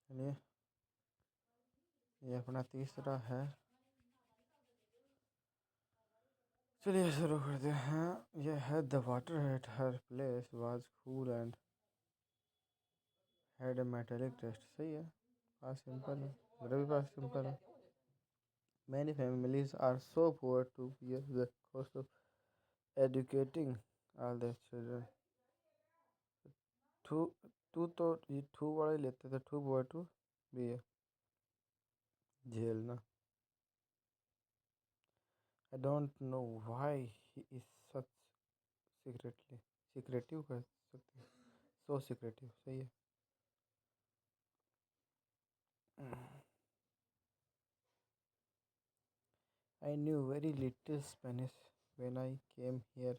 चलिए ये अपना तीसरा है। चलिए शुरू करते हैं। यह है the water at her place was cool and had a metallic taste. सही है, पास सिंपल है, मेरा भी पास सिंपल है। Many families are so poor to bear the cost of educating all their children. Too too तो ये to वाले लेते थे, टू पुअर टू बियर झेलना। I don't know why he is such secretive कर सकते हैं, सो सीक्रेटिव। सही है। I knew very little Spanish when I came here,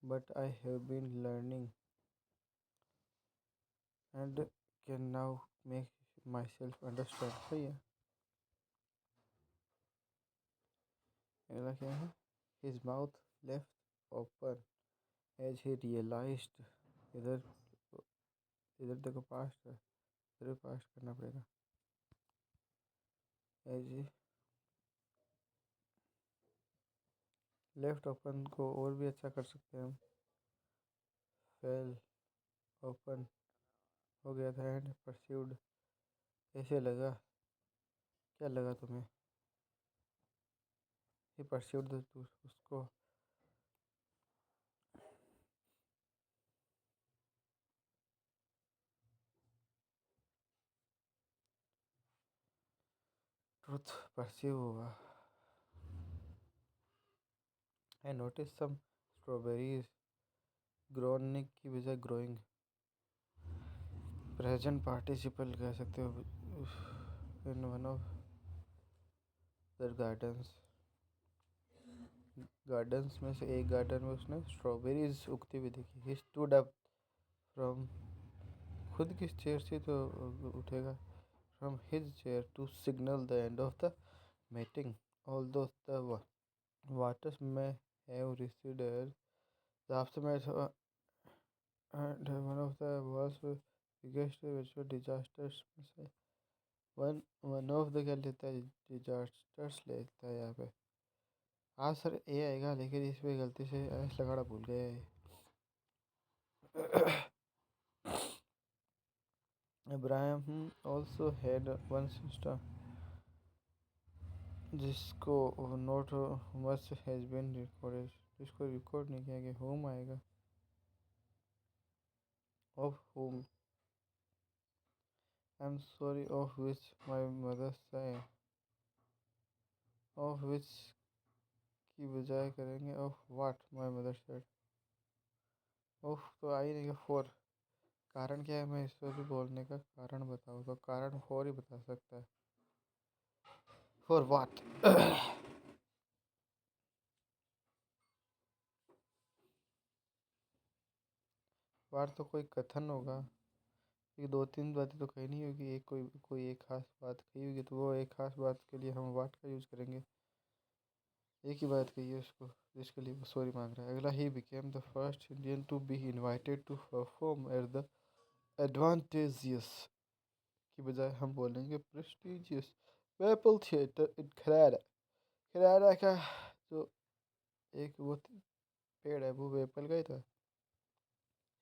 but I have been learning and can now make myself understand. सही है। अगला क्या है? His mouth left open as he realized इधर इधर देखो पास्ट है, इधर पास्ट करना पड़ेगा। as he लेफ्ट ओपन को और भी अच्छा कर सकते हैं हम। फेल ओपन हो गया था एंड परस्यूड। ऐसे लगा, क्या लगा तुम्हें? ही परस्यूड उसको ट्रुथ परस्यू हुआ। आई नोटिस सम स्ट्रॉबेरीज ग्रोने की बजाय ग्रोइंग। प्रेजेंट पार्टिसिपल कह सकते हो। In one of the gardens, gardens में से एक गार्डन में उसने स्ट्रॉबेरीज उगती हुई देखी। ही स्टूड अप फ्रॉम, खुद की चेयर से तो उठेगा। From his chair to signal the end of the meeting although the waters may have receded. The aftermath and one of the world's biggest natural disasters में से one of the क्या लेता है, डिजास्टर्स लेता है यहाँ पे। हाँ सर ए आएगा, लेकिन इस पे गलती से एस लगाना भूल गए। Abraham also had one sister जिसको not much has been recorded, जिसको रिकॉर्ड नहीं किया गया। होम आएगा, of home. I am sorry of which my mother से, ऑफ विच की बजाय करेंगे of what my mother said. Of तो आ ही नहीं, फॉर। कारण क्या है, मैं इस पर भी बोलने का कारण बताऊँ तो कारण फॉर ही बता सकता है। फॉर वाट। वाट तो कोई कथन होगा, ये दो तीन बातें तो कही नहीं होगी, एक कोई एक खास बात कही होगी, तो वो एक खास बात के लिए हम वाट का यूज़ करेंगे। एक ही बात कही है उसको जिसके लिए वो सॉरी मांग रहा है। अगला, he became the first Indian to be invited to perform at the advantageous की बजाय हम बोलेंगे प्रेस्टिजियस मैपल थिएटर इन खरारा। खरारा का जो एक वो पेड़ है वो वेपल का ही था।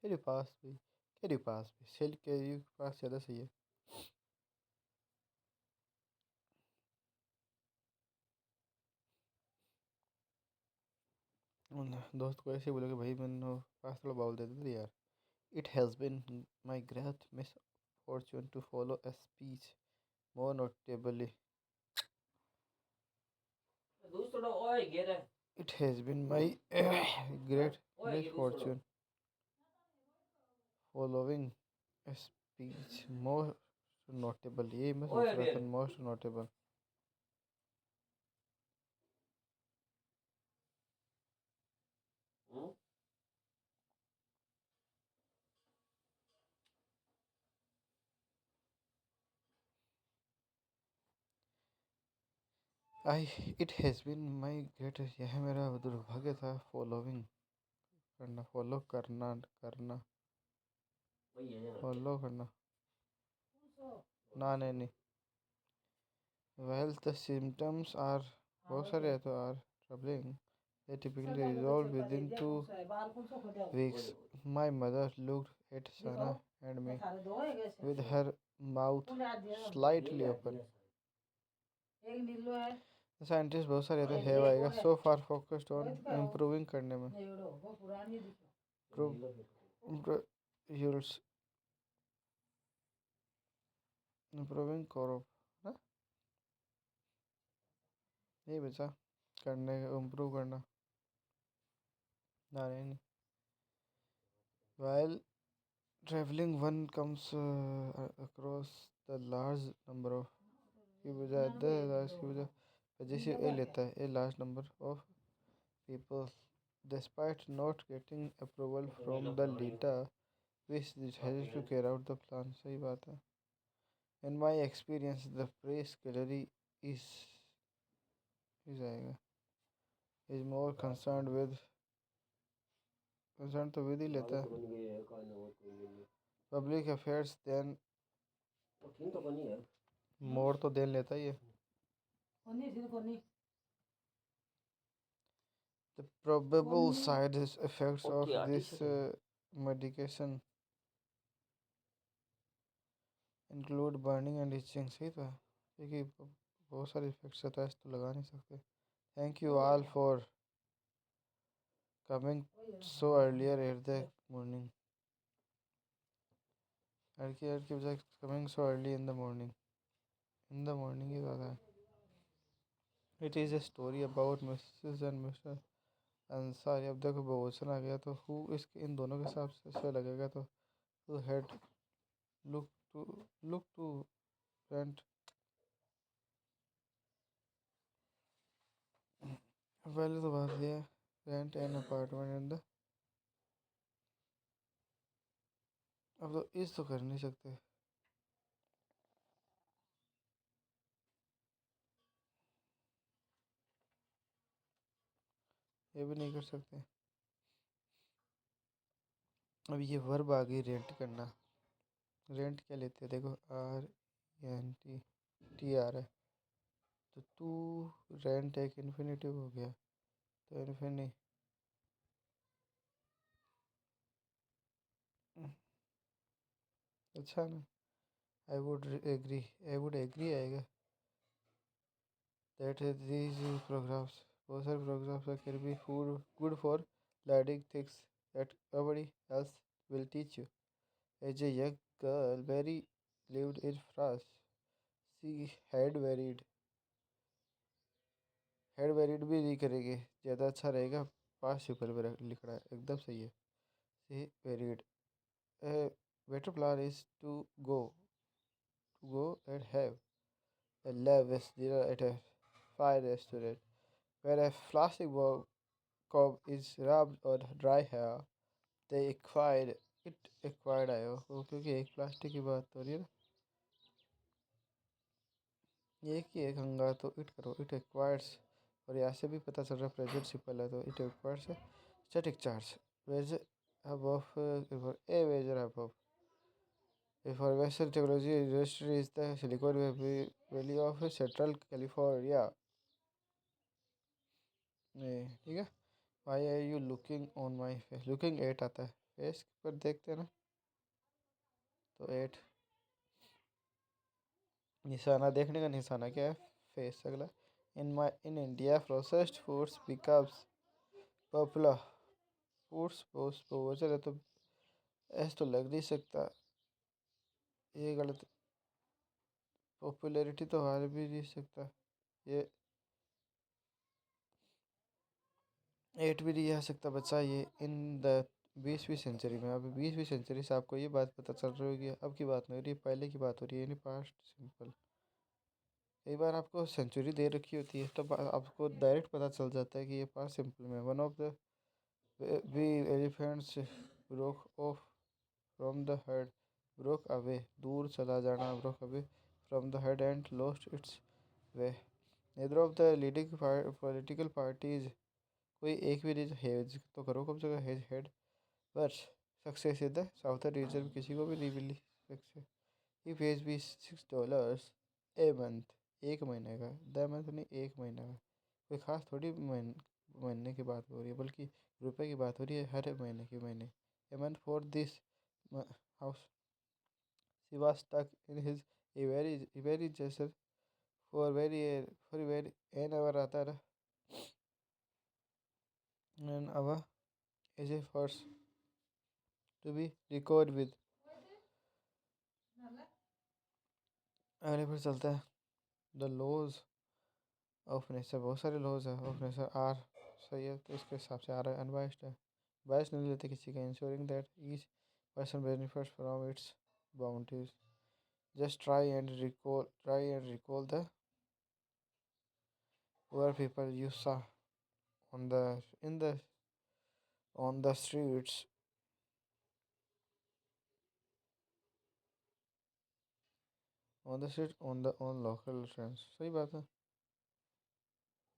मेरे पास भी, मेरे पास भी सेल के पास ज़्यादा सही है। दोस्त को ऐसे बोलोगे भाई मैंने पास थोड़ा बाउल दे दे यार। It has been my great misfortune to follow a speech more notably. It has been my great misfortune following a speech more notable. ये मैं सोच रहा था most notable. I it has been my great, यह मेरा दुर्भाग्य था। Following करना, फॉलो करना, करना, फॉलो करना। ना नहीं। Well, the symptoms are बहुत सारे है तो are troubling. They typically resolve within 2 weeks. My mother looked at Sana and me with her mouth slightly open. Scientist बहुत सारे तो है आएगा so far focused on improving करने में improving करो ना नहीं बचा करने इम्प्रूव करना ना नहीं while traveling one comes across the large number of की बजाय की वजह से ए लेता है a large number of people despite not getting approval from the leader which decided to carry out the plan सही बात है in my experience the praise gallery is आएगा is more concerned तो विधि लेता है पब्लिक अफेयर्स देन मोर तो then लेता ही है the probable side effects of this medication include burning and itching सही तो है क्योंकि बहुत सारे इफेक्ट्स रहता है तो लगा नहीं सकते thank you all for coming so earlier at the morning लड़की लड़की बजाय coming so early in the morning ही ज़्यादा है it is a story about Mrs and Mr Ansari अब देखो बहुवचन आ गया तो हु इसके इन दोनों के हिसाब से लगेगा तो who had look to rent पहले तो बात ये rent an apartment in the अब तो इस तो कर नहीं सकते ये भी नहीं कर सकते अब ये वर्ब आ गई रेंट करना रेंट क्या लेते हैं देखो RENT तो टू रेंट एक इन्फिनेटिव हो गया तो इन्फिनी अच्छा ना आई वुड एग्री आएगा दैट these programs बहुत सारे programs can be good for learning things that nobody else will teach you as a young girl Mary lived in France she had varied भी नहीं करेंगे ज़्यादा अच्छा रहेगा पास सिंपल में लिखना है एकदम सही है she varied a better plan is to go and have a lavish dinner at a fine restaurant where a plastic comb is rubbed on dry hair. They acquired आयो वो क्योंकि एक प्लास्टिक की बात हो रही है ना एक ही एक हंगा तो इट करो इट एक्वायर्स और यहाँ से भी पता चल रहा है प्रेजेंट सिंपल है तो इट एक्वायर्स है static charge wage above a wager above for Western technology industry is the Silicon Valley of Central California नहीं ठीक है Why are you looking on my face looking at आता है face पर देखते हैं ना तो एट निशाना देखने का निशाना क्या है फेस अगला in India processed foods becomes popular foods बहुत चले तो ऐसा तो लग नहीं सकता ये गलत पॉपुलैरिटी तो हार भी नहीं सकता ये एट भी नहीं आ सकता बच्चा ये इन द 20वीं सेंचुरी में अभी 20वीं सेंचुरी से आपको ये बात पता चल रही होगी अब की बात नहीं हो रही पहले की बात हो रही है यानी पास्ट सिंपल कई बार आपको सेंचुरी दे रखी होती है तब आपको डायरेक्ट पता चल जाता है कि ये पास्ट सिंपल में one of the we elephants broke off from the head broke away दूर चला जाना broke away from the head and lost its way neither of the leading political parties कोई एक भी रीजन हेज तो करो कम से कम हेड पर success in the southern region किसी को भी नहीं मिली सक्सेस ही पेज भी $6 ए मंथ, एक महीने का। द मंथ नहीं, एक महीने का। कोई ख़ास थोड़ी महीने की बात हो रही है, बल्कि रुपए की बात हो रही है, हर महीने के महीने। A month for this house she was stuck in his very just for very an hour आता रहा an hour is a force to be record with। अगले पर चलता है द लॉज ऑफ नेचर। बहुत सारे लॉज है ऑफ नेचर आर, सही है, तो इसके हिसाब से आ रहा है अनबायस्ड है, बायस नहीं लेते किसी का। Ensuring that each person benefits from its boundaries. Just try and recall the poor people you saw on the in the on the streets on local trains। सही बात है,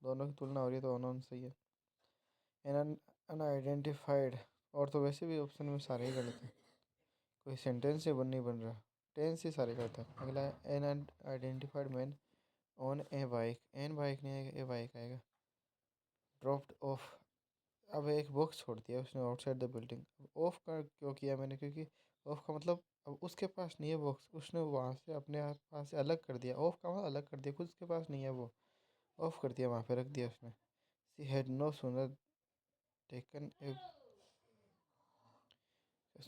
दोनों की तुलना हो रही है तो ऑन सही है। एन अनआइडेंटिफाइड, और तो वैसे भी ऑप्शन में सारे ही गलत हैं, कोई सेंटेंस ही नहीं बन रहा, टेंस ही सारे गलत है। अगला है an unidentified man on a bike. An bike नहीं आएगा, ए बाइक आएगा। ड्रॉप्ड ऑफ, अब एक बॉक्स छोड़ दिया उसने आउटसाइड द बिल्डिंग। ऑफ का क्यों किया मैंने, क्योंकि ऑफ का मतलब अब उसके पास नहीं है बॉक्स, उसने वहाँ से अपने पास से अलग कर दिया। ऑफ का मतलब अलग कर दिया, खुद के पास नहीं है वो, ऑफ कर दिया, वहाँ पे रख दिया उसने। She had no sooner taken a,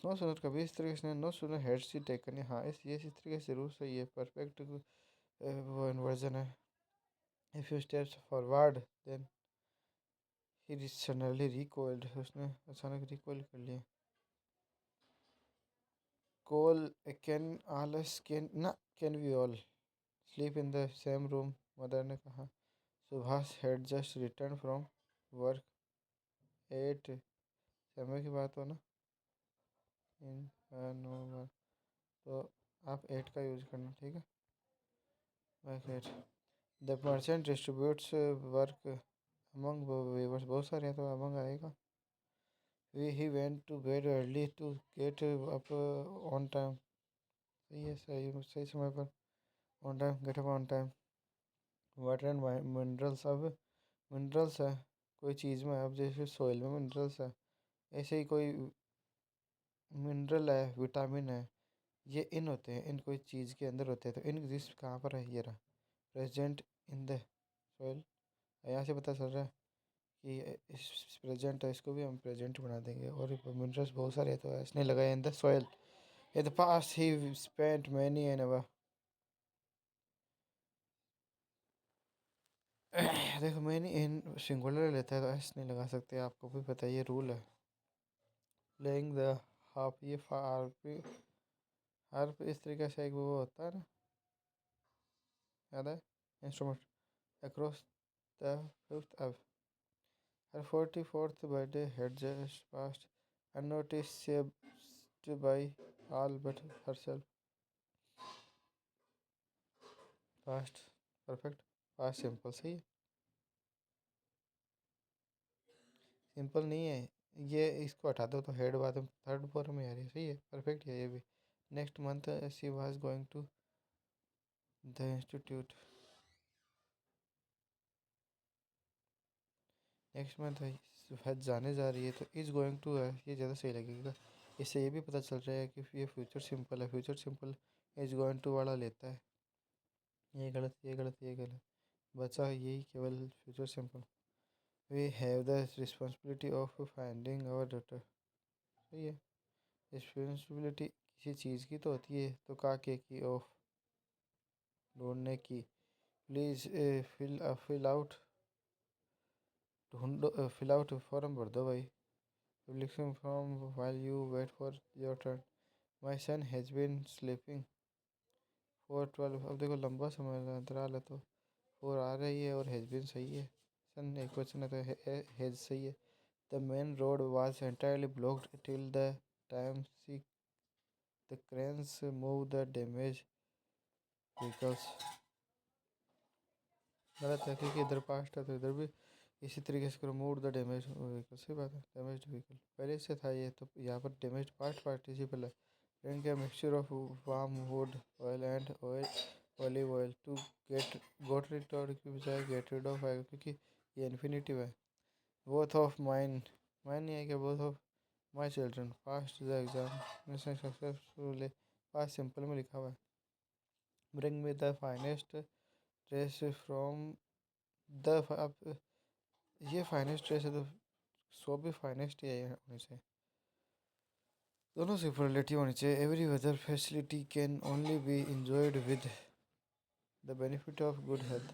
no sooner कभी इस तरीके से, no sooner had she taken a, हाँ इस तरीके से जरूर सही है, परफेक्ट वो इन्वर्जन है। If you steps forward then he suddenly recoiled, उसने अचानक रिकॉइल कर लिया। कॉल कैन ऑल कैन ना, can we all sleep in the same room, mother ने कहा। Subhash had just return from work at, समय की बात हो ना, इन नो वर्क, तो आप एट का यूज करना, ठीक है। Work at, the merchant distributes work among weavers, बहुत सारे हैं तो अमंग आएगा। He went to bed early to get up on time, सही है, सही समय पर, on time, get up on time. Water and minerals, अब मिनरल्स है कोई चीज़ में, अब जैसे सोइल में मिनरल्स है, ऐसे ही कोई मिनरल है, विटामिन है, ये इन होते हैं, इन कोई चीज़ के अंदर होते हैं, तो इन एग्जिस्ट कहाँ पर है, ये रहा प्रेजेंट इन द सोइल। यहाँ से पता चल रहा है कि इस प्रेजेंट है, इसको भी हम प्रेजेंट बना देंगे, और मिनरल्स बहुत सारे हैं तो इसने लगाए in the soil. In the past he spent many an hour, देखो मैनी इन सिंगुलर लेता है तो एस नहीं लगा सकते, आपको भी पता है ये रूल है। प्लेइंग द हाफ, ये हार्प इस तरीके से एक वो होता है ना, याद है, इंस्ट्रूमेंट। अक्रॉस द फिफ्थ अब, हर 44th birthday had just passed unnoticed by all but herself। Past perfect, past simple, सही है, सिंपल नहीं है ये, इसको हटा दो तो हेड बाद में थर्ड फॉर्म में आ रही है, सही है, परफेक्ट है ये भी। Next month she was going to the institute, next month हज जाने जा रही है, तो इज़ गोइंग टू है, ये ज़्यादा सही लगेगा। इससे ये भी पता चल रहा है कि ये फ्यूचर सिंपल है, future simple is going to वाला लेता है। ये गलत, ये गलत, ये गलत, बचा यही केवल future simple. We have the responsibility of finding our daughter, सही है, रिस्पॉन्सिबिलिटी किसी चीज़ की तो होती है, तो का के की ऑफ, ढूंढने की। प्लीज़ फिल आउट, ढूंढो, फिल आउट फॉर्म भर दो भाई। Publishing from while you wait for your turn। My son has been sleeping for 12, अब देखो लंबा समय का अंतराल है तो फोर आ रही है, और हैज बीन सही है, सन एक क्वेश्चन है तो हैज सही है। The main road was entirely blocked till the time see the cranes move the damage vehicles, गलत है क्योंकि इधर पास्ट है तो इधर भी इसी तरीके से करो, मूव द डैमेज व्हीकल, सही बात है, डैमेज व्हीकल पहले से था ये, तो यहाँ पर डैमेज पास्ट पार्टिसिपल है, Drink a mixture of warm wood oil and olive oil to get got rid और की बजाय get rid of आएगा क्योंकि ये इन्फिनेटिव है. Both of mine नहीं है क्या both of my children passed the exam successfully. Pass simple में लिखा हुआ है. Bring me the finest dress from the अब ये फाइनेस्ट ड्रेस है तो सो भी फाइनेस्ट ही है होनी चाहिए. दोनों सुपरलेटिव होनी चाहिए. Every other facility can only be enjoyed with the benefit of good health.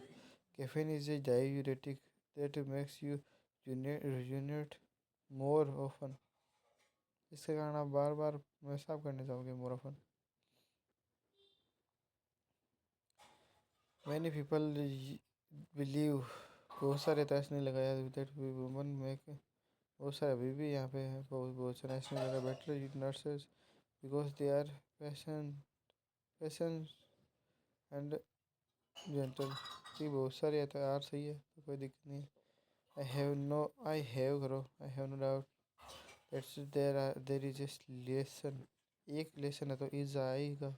Caffeine is a diuretic that makes you urinate more often. इसके कारण आप बार बार पेशाब करने जाओगे more often. Many people believe बहुत सारे तो ऐसे नहीं लगाया that women make बहुत सारे अभी भी यहाँ पे है बहुत सारे ऐसे नहीं लगा better nurses because they are patient and gentle. ठीक बहुत सारे है तो यार सही है तो कोई दिक्कत नहीं है. I have no doubt that's there is a lesson. एक लेसन है तो इज आएगा.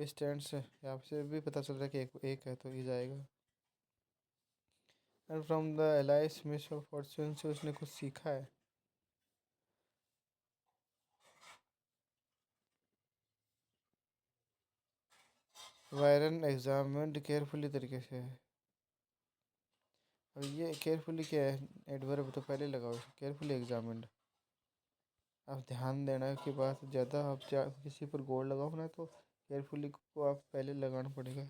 इस टेंस से यहाँ से भी पता चल रहा है कि एक है तो इज आएगा. And from the alias miss of Fortune से उसने कुछ सीखा है. वायरन एग्जामिन्ड केयरफुली तरीके से है. अब ये केयरफुली क्या है एडवर्ब तो पहले लगाओ. केयरफुली एग्जामिन्ड आप ध्यान देना की बात ज़्यादा आप किसी पर गौर लगाओ ना तो केयरफुली को आप पहले लगाना पड़ेगा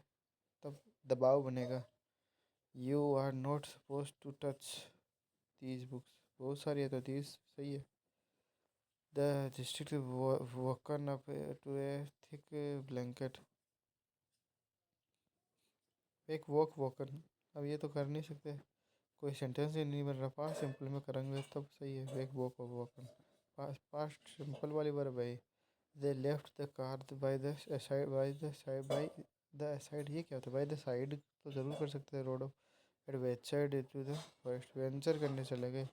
तब दबाव बनेगा. You are not suppose to touch these books. बहुत सारी है तो दीज सही है. The district woken up to a thick blanket. एक वोकन अब ये तो कर नहीं सकते कोई सेंटेंस ही नहीं बन रहा. पास्ट सिंपल में करेंगे तब सही है. एक वोकन पास्ट सिंपल वाली वर्ब है. They left the car by the side. ये क्या होता है बाय द साइड तो ज़रूर कर सकते हैं. Road of adventure to the forest. Venture करने चले गए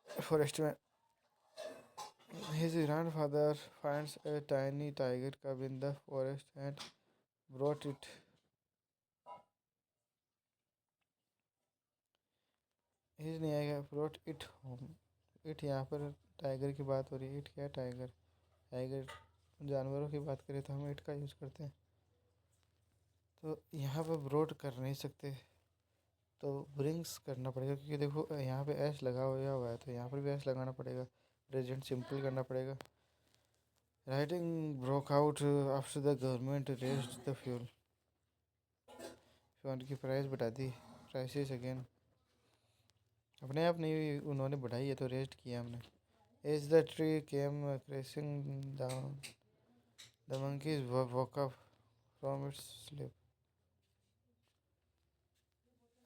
फॉरेस्ट में. His grandfather finds a tiny tiger cub in the forest and brought it. His नहीं आएगा ब्रॉट इट होम. इट यहाँ पर टाइगर की बात हो रही है. इट क्या है टाइगर. टाइगर जानवरों की बात करें तो हम इट का यूज़ करते हैं. तो यहाँ पर ब्रॉड कर नहीं सकते तो ब्रिंग्स करना पड़ेगा क्योंकि देखो यहाँ पे एस लगा हुआ है तो यहाँ पर भी एस लगाना पड़ेगा. प्रेजेंट सिंपल करना पड़ेगा. Writing broke out after the government raised the fuel. Fuel की प्राइस बढ़ा दी. प्राइसेस अगेन अपने आप नहीं उन्होंने बढ़ाई है तो रेस्ट किया हमने. As the tree came crashing down the monkeys woke up from its sleep.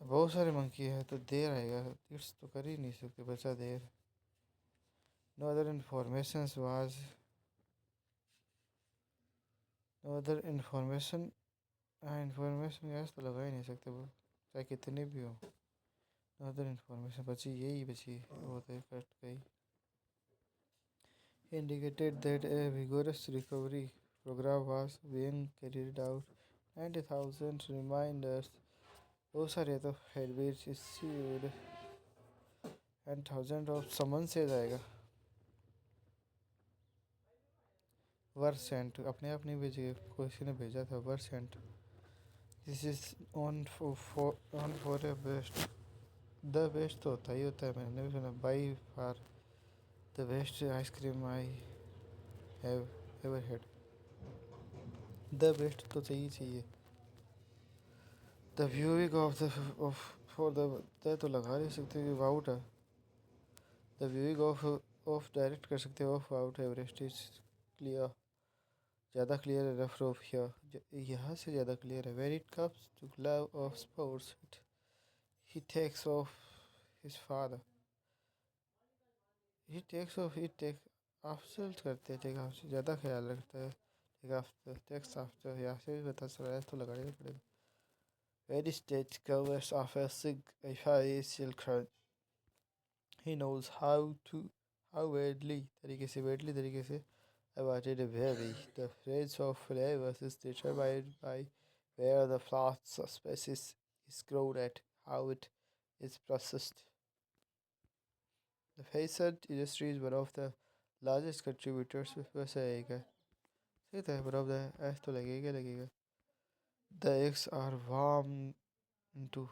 बहुत सारे मंकी है तो देर आएगा. इट्स तो कर ही नहीं सकते बचा देर. No other information was no other information. हाँ इंफॉर्मेशन गैस तो लगा ही नहीं सकते वो चाहे कितनी भी हो. नो अदर इंफॉर्मेशन बची यही बची वो तो कट गई. Indicated that a vigorous recovery programme was being carried out. 90,000 reminders बहुत सारे तो had been issued and thousand of summon से जाएगा. वर सेंट अपने आप नहीं भेजे किसी ने भेजा था. Were sent. This is on for a best. The best तो होता ही होता है. मैंने भी सुना. By far the best ice cream I have ever had. The best तो चाहिए. The viewing of for the तो लगा नहीं सकते कि आउट है. द व्यूइंग ऑफ डायरेक्ट कर सकते हो. Off out Everest is clear. ज़्यादा क्लियर है. रफ ऑफ यहाँ से ज़्यादा क्लियर है. Where it comes to love of sports he takes off his father. He take अफसर करते टेक ऑफ से ज़्यादा ख्याल रखता है. टेक आफ्टर टेक्स आफ्टर यहाँ से भी पता चल रहा है तो लगाना पड़ेगा. Very state covers of a facial crowd. He knows how weirdly तरीके से about it vary. The range of flavors is determined by where the plant species is grown at, how it is processed. The facet industry is one of the largest contributors उसमें से एक है सही था one of the ऐसा तो लगेगा the eggs are warm into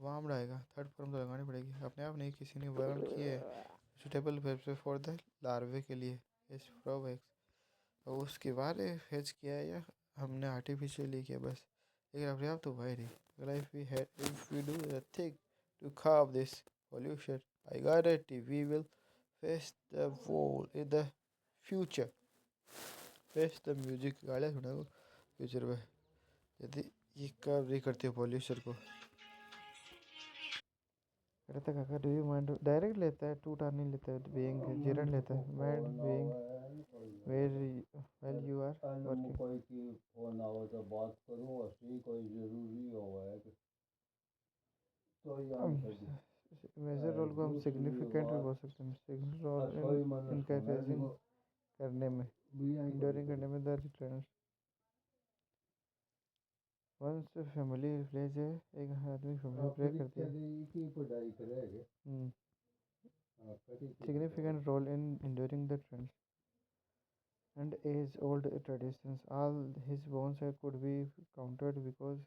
warm रहेगा थर्ड फॉर्म तो लगानी पड़ेगी अपने आप नहीं किसी ने वार्म किया है सुटेबल फॉर द लार्वे के लिए इस फ्रॉग एग्स और उसके बाद फेच किया है या हमने आर्टिफिशियली किया बस लेकिन अपने आप तो भाई नहीं अगर if we do nothing to curb this pollution I guarantee we will face the wall in the future face the music गालियाँ सुना फ्यूचर में यदि ये कर्व नहीं करते पॉल्यूशन को कहता काका डू यू माइंड डायरेक्ट लेता है टू टार नहीं लेता है बीइंग जिरन लेता है mad being where well you are working कोई की फोन आओ तो बात करूं असली कोई जरूरी हो है तो मेजर रोल को हम सिग्निफिकेंट भी बोल सकते हैं सिग्निफिकेंट रोल इन इनकरेजिंग करने में इंडोरिंग करने में the return once family pledge है एक आदमी फैमिली प्ले करती है significant role in enduring the trends and age-old traditions. All his bones could be counted because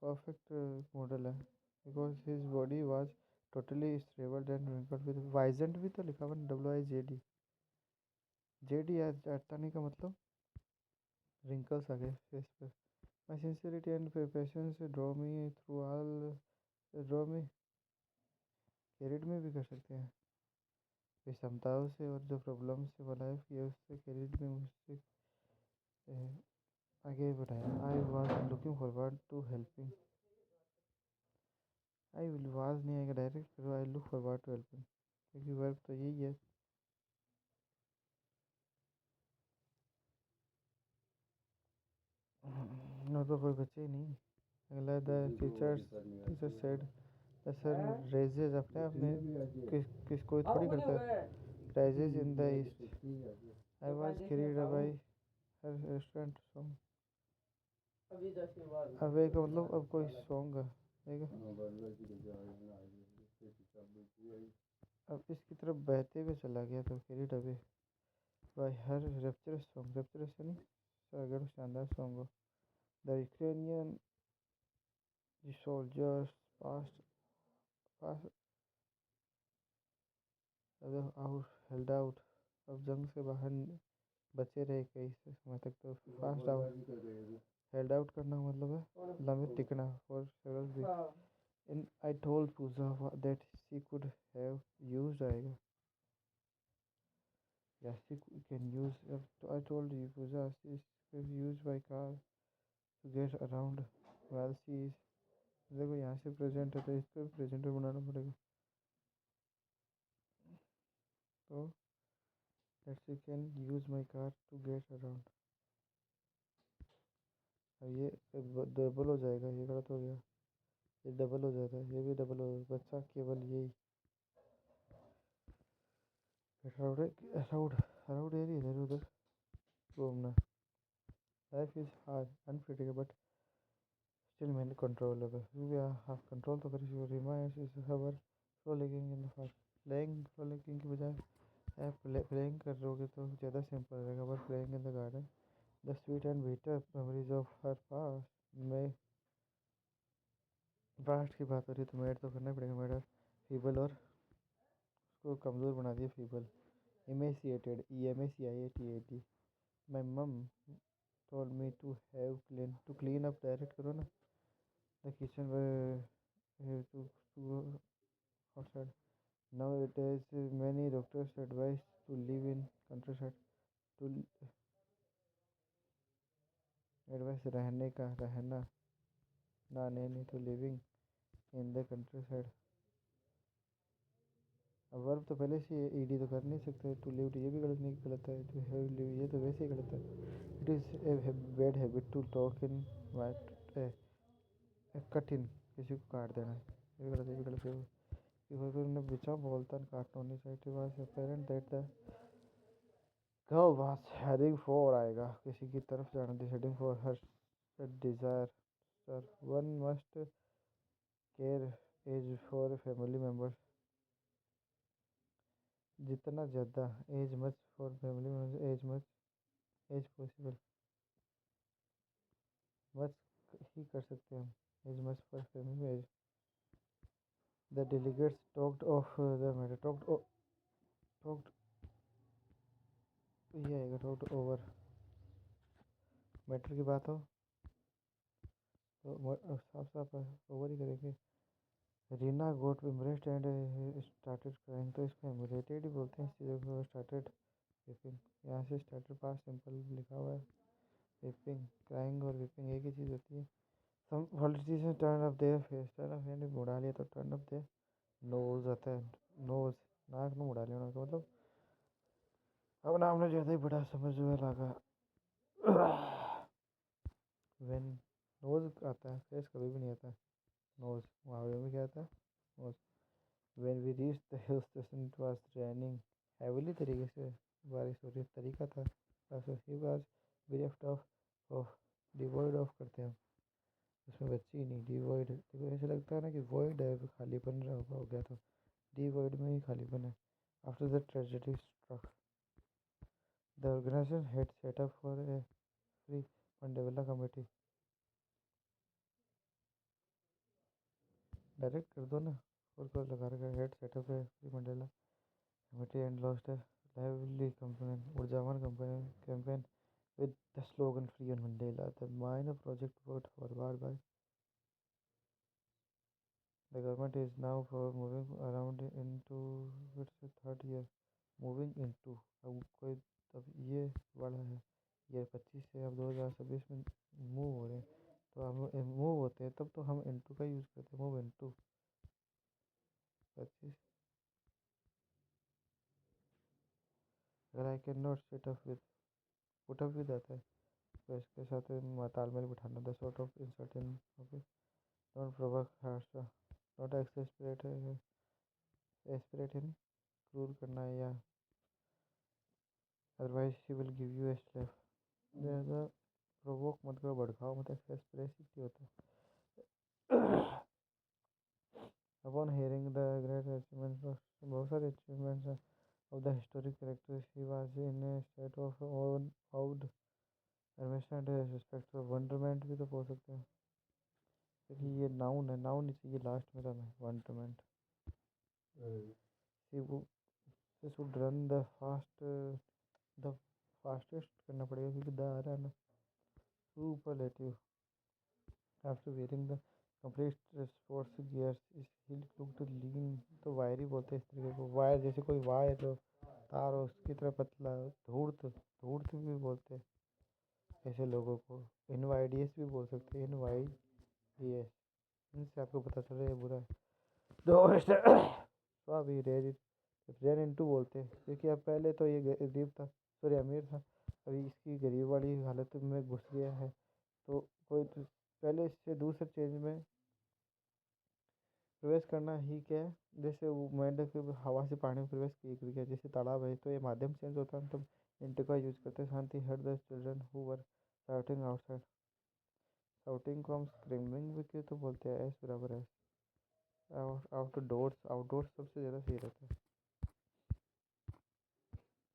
perfect model है because his body was totally shriveled and wrinkled with wizened भी तो लिखा हुआ WIJD JD अटता नहीं का मतलब wrinkles आ गए face पे my sincerity and patience draw me through all draw me carried में भी कर सकते हैं विषमताओं से और जो प्रॉब्लम से वो लाइफ की है उससे कैरिड में मुझसे आगे बढ़ाया I was looking forward to helping I will was नहीं आएगा डायरेक्ट करो I look forward to helping क्योंकि वर्ब तो यही है वो तो कोई बच्चे ही नहीं अगला the teacher said the sun raises अपने आप में किस कोई थोड़ी करता है rises in the east I was carried by her restaurant song अब एक मतलब अब कोई सॉन्ग है ठीक है अब इसकी तरफ बहते हुए चला गया तो कैरीड अवे बाय हर रेप्चरस से नहीं अगर शानदार सॉन्ग हो the Ukrainian soldiers past pass out held out अब जंग से बाहर बचे रहे कई समय तक तो फास्ट आउट हेल्ड आउट करना मतलब है लंबे टिकना for several week in I told Pooja that she could have used आएगा या she can use I told you Pooja she can use by car to get around well she is देखो यहाँ से प्रेजेंट है तो इसको भी प्रेजेंट में बनाना पड़ेगा तो that she can use my car to get around अब ये डबल हो जाएगा ये गलत हो गया ये डबल हो जाता है ये भी डबल हो बच्चा केवल यही अराउंड अराउंड अराउंड एरिया इधर उधर घूमना life is hard unpredictable but still मैंने कंट्रोलेबल वी हैव कंट्रोल तो करी reminds is hover flowing in the fast playing flowing की बजाय आप प्लेइंग कर रहोगे तो ज़्यादा सिंपल रहेगा but playing in the garden the sweet and bitter memories of her past में पास्ट की बात हो रही तो मेड तो करना पड़ेगा मेड फीबल और उसको कमज़ोर बना दिया feeble emaciated EMACIATED my mom told me to have clean up direct करो ना the kitchen where to outside nowadays many doctors advise to live in countryside to advise रहना ना नहीं तो लिविंग इन द countryside अब verb तो पहले से ईडी तो कर नहीं सकते टू लिव ये भी गलत है टू हैव लिव ये तो वैसे ही गलत है it is a bad habit to talk in what cut in किसी को काट देना ये भी गलत है ये भी गलत है कोई कोई ने बिचा बोलता cartoon side was apparent that the girl was heading for आएगा किसी की तरफ जाना थी heading for her desire sir one must care as for family members जितना ज़्यादा as much for family members as much as possible much ही कर सकते हैं हम as much for family as the delegates talked of the matter talked ये आएगा talked over matter की बात हो तो साफ साफ ओवर ही करेंगे रीना गोट इम्प्रेस्ड एंड स्टार्टेड क्राइंग तो इसको इमिटेटेड ही बोलते हैं इस चीज़ों को स्टार्टेड विपिंग यहाँ से स्टार्टेड पास सिंपल लिखा हुआ है विपिंग क्राइंग और विपिंग एक ही चीज़ होती है some politician turn up their face turn up यानी मुड़ा लिया तो टर्न अप देयर नोज आता है नोज नाक में मुड़ा लिया उनका मतलब अब नाम ने ज़्यादा ही बड़ा समझ में लगा व्हेन नोज आता है फेस कभी भी नहीं आता नोज मुहावरे में क्या आता है knows when we reach the hill station it was raining heavily तरीके से बारिश हो रही तरीका था बस he was bereft of devoid of करते हैं उसमें बच्ची ही नहीं डिवॉइड देखो ऐसे लगता है ना कि वॉइड है खालीपन हो गया तो डिवॉइड में ही खालीपन है after the tragedy struck the organization head set up for a free Mandela committee direct कर दो ना और कोई लगा रखा हेड सेटअप है free Mandela committee and lost है lively campaign ऊर्जावान campaign with the slogan free on Mandela the minor project put forward by the government is now for moving around into its third year moving into अब कोई तब ये वाला है ये 25 से अब 2026 में मूव हो रहे हैं तो हम मूव होते हैं तब तो हम इनटू का यूज़ करते हैं मूव इनटू 25 अगर I can not set up with put up with आता है तो इसके साथ तालमेल बिठाना the sort of uncertain okay don't provoke harsh not expect aspirate यानी क्रूर करना है या otherwise she will give you a slap ज़्यादा प्रोवोक मत करो भड़काओ मत एक्सप्रेसिव होता है upon hearing the great achievements बहुत सारे अचीवमेंट्स हैं of the historic character she was in a state of आउड admission and respect वंडरमेंट भी तो बोल सकते हैं क्योंकि ये नाउन है नाउन चाहिए लास्ट में रहना wonderment she should run the fastest करना पड़ेगा क्योंकि द आ रहा है ना superlative after wearing the complete sports gears he looked lean तो वायर ही बोलते हैं इस तरीके को वायर जैसे कोई वायर जो तार हो उसकी तरह पतला धूर्त धूर्त भी बोलते हैं ऐसे लोगों को इनवाइडियस भी बोल सकते हैं इनवाइडियस इनसे आपको पता चल रहा है बुरा है दो तो अभी रेन इनटू बोलते हैं क्योंकि अब पहले तो ये गरीब था सॉरी अमीर था अभी इसकी गरीब वाली हालत में घुस गया है तो कोई पहले इससे दूसरे चेंज में प्रवेश करना ही क्या है जैसे वो मेंढक हवा से पानी में प्रवेश किया जैसे तालाब है तो ये माध्यम चेंज होता है तब इंटू का यूज करते हैं शांति her the children who were shouting outside shouting को हम स्क्रीमिंग भी क्यों तो बोलते हैं एस बराबर है आउटडोर्स सबसे ज़्यादा सही रहता है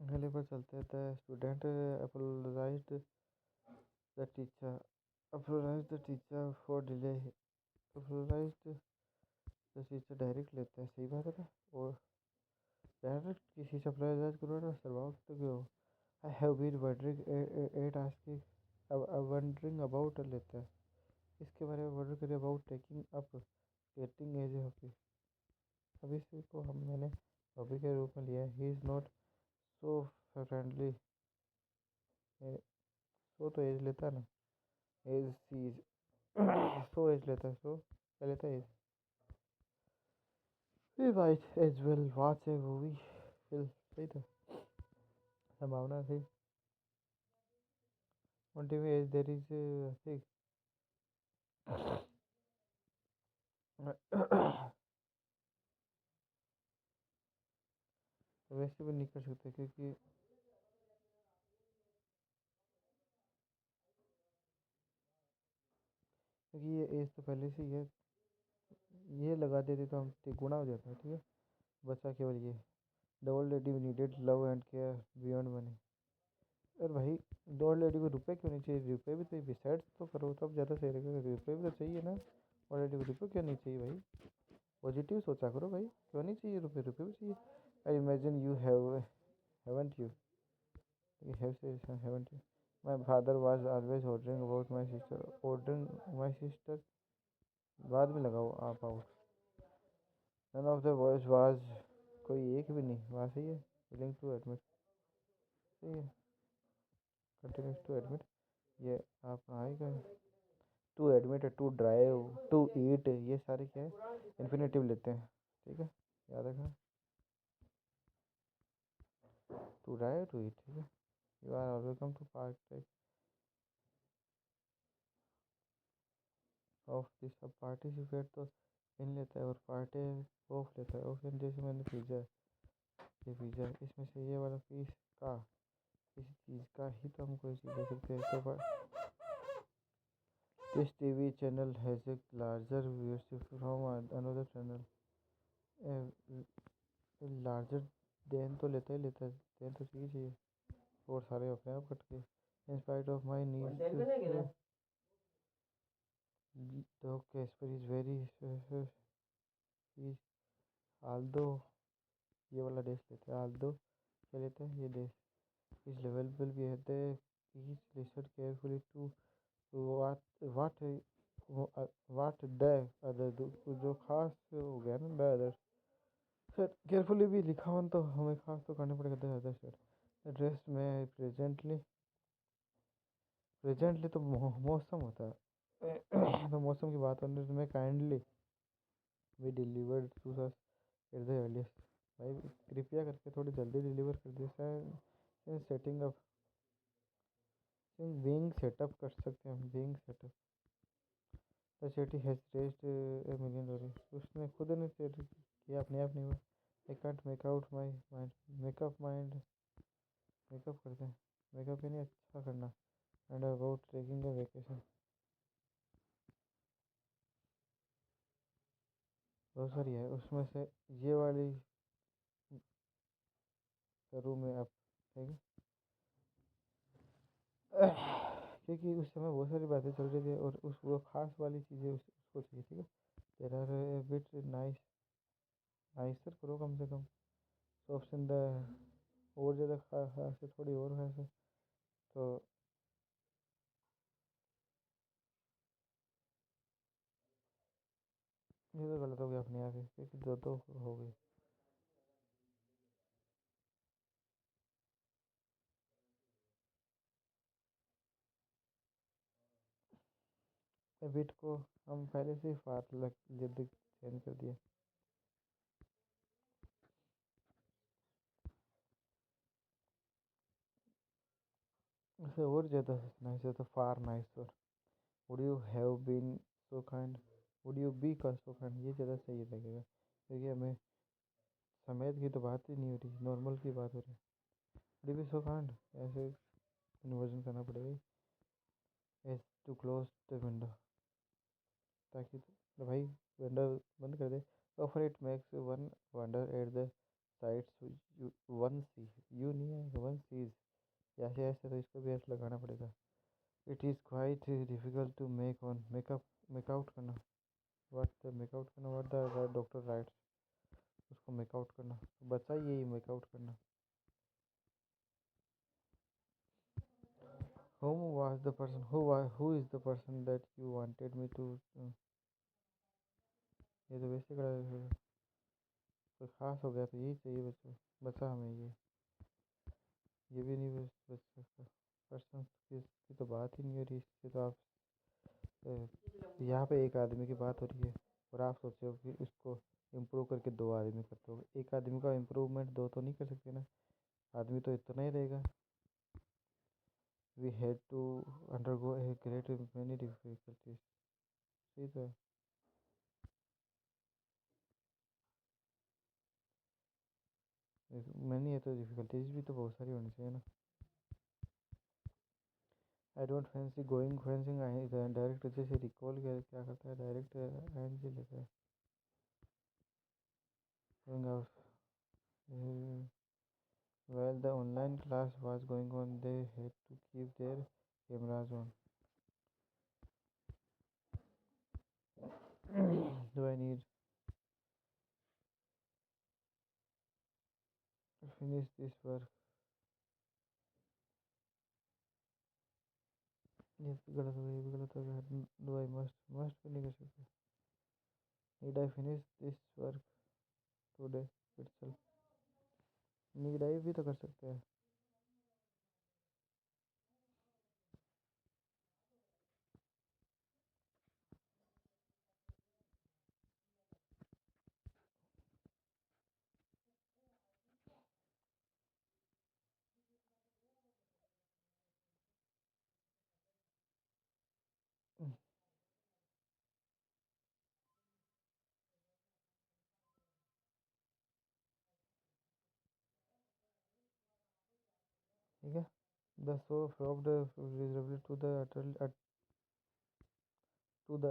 अगले पर चलते हैं the student apologised the teacher apologised the teacher for delay apologised the teacher direct लेते हैं सही बात है ना और डायरेक्ट किसी से अपोलोजाइज करो ना सरवाओ तो क्यों I have been wondering at asking अब वंडरिंग अबाउट लेते हैं इसके बारे में वंडर करिए about taking up getting as a hobby अब इसी को मैंने हॉबी के रूप में लिया है he is not so friendly so तो एज लेता है ना एज सीज सो एज लेता है सो क्या लेता है as we wait as well watch a movie fill सही था संभावना थी ट्वेंटी में एज देर इज ठीक वैसे भी नहीं कर सकते क्योंकि ये एज तो पहले से ही है। ये लगा देते तो हम गुणा हो जाता है, ठीक है। बचा केवल ये, the old lady needed love and care beyond money. और भाई द ओल्ड लेडी को रुपए क्यों नहीं चाहिए? रुपए भी तो डिसाइड तो करो, तब ज़्यादा सही रहेगा। रुपए भी तो चाहिए ना, ओल्ड लेडी को रुपए क्यों नहीं चाहिए भाई? पॉजिटिव सोचा करो भाई, क्यों नहीं चाहिए रुपए? रुपए भी चाहिए। I imagine you haven't you have say haven't you my father was always ordering about my sister, ordering my sister बाद में लगाओ आप out. None of the voice was, कोई एक भी नहीं वहाँ सही है। विलिंग टू एडमिट, सही है। कंटिन्यूस टू एडमिट, ये आप आएगा। To admit, to drive, to eat, ये सारे क्या है? इन्फिनेटिव लेते हैं, ठीक है, याद रखना। टू ड्राइव, टू ईट, ठीक है। You are welcome to part of this. अब पार्टिसिपेट तो इन लेता है और पार्टे ऑफ लेता है। ऑफ जैसे मैंने पिज्ज़ा, ये पिज़्ज़ा, इसमें से ये वाला पीस का, किसी चीज़ का ही तो हम कोई चीज़ दे सकते हैं। तो this TV channel has a larger viewership from another channel. Larger than तो लेता ही लेता है, देन तो चाहिए। और सारे अपने आप कट गए। In spite of my needs the Caspar is very Aldous, ये वाला देश लेते हैं। आल्दो क्या लेते हैं? ये देश इज लेवल भी कहते हैं। Each listen carefully to what what what the other, जो खास हो गया ना, द अदर सर। केयरफुली भी लिखा हुआ तो हमें खास तो करना पड़ेगा। द अदर सर एड्रेस में प्रेजेंटली, प्रेजेंटली तो मौसम होता है। तो मौसम की बात होने तो मैं kindly we delivered to sir at the earliest. भाई कृपया करके थोड़ी जल्दी डिलीवर कर दिया sir. Setting up, being setup कर सकते हैं हम, being setup. The city has raised a million dollar, उसने खुद ने किया, अपने आप नहीं हुआ। I can't make out my mind, makeup mind, makeup करते हैं, मेकअप ही नहीं अच्छा करना। And about taking a vacation, बहुत सारी है उसमें से ये वाली करूँ मैं अब, ठीक है। क्योंकि उस समय बहुत सारी बातें चल रही थी और उस वो खास वाली चीज़ें उसको चाहिए, ठीक है। There are bit nice, nicer करो कम से कम। ऑप्शन द, और ज़्यादा खास से थोड़ी और खास है तो ये तो गलत हो गया अपने आप ही, क्योंकि दो तो हो गई। बिट को हम पहले से ही फार लग जल्दी चेंज कर दिया। उसे और ज़्यादा नाइस है तो फार नाइस। और would you have been so kind, would you be का सो काइंड, ये ज़्यादा सही लगेगा क्योंकि हमें समेत की तो बात ही नहीं हो रही, नॉर्मल की बात हो रही है। Would you be so kind, ऐसे कन्वर्जन करना पड़ेगा। As to close the window, ताकि तो भाई विंडो बंद कर दे। Offer it makes one wonder at the sights one see, you नहीं है वन सीज, ऐसे ऐसे तो इसको भी ऐसे लगाना पड़ेगा। It is quite difficult to make on makeup, make out करना, व्हाट द मेकआउट करना, व्हाट द डॉक्टर राइट्स, उसको मेकआउट करना, बचा यही मेकआउट करना। Whom was the person who is the person that you wanted me to ये तो वैसे करा है, कोई खास हो गया तो यही चाहिए बच्चों, बचा हमें ये भी नहीं बच सकता। पर्सन की तो बात ही नहीं हो रही, इससे तो आप यहाँ पे एक आदमी की बात हो रही है और आप सोचे हो कि उसको इम्प्रूव करके दो आदमी करते हो। एक आदमी का इम्प्रूवमेंट दो तो नहीं कर सकते ना, आदमी तो इतना ही रहेगा। We had to undergo a great many difficulties, सही तो है। मैंने ये तो डिफ़िकल्टीज भी तो बहुत सारी होनी चाहिए ना। I don't fancy going fencing I direct जैसे रिकॉल क्या करता है, डायरेक्ट एनजी लेता है। Going out while the online class was going on they had to keep their cameras on. Do I need to finish this work? ये भी गलत हो गया, ये भी गलत हो गया। डू आई मस्ट भी नहीं कर सकते। Need I finish this work today itself. Need I भी तो कर सकते हैं। ठीक है। The so fraud reservedly to the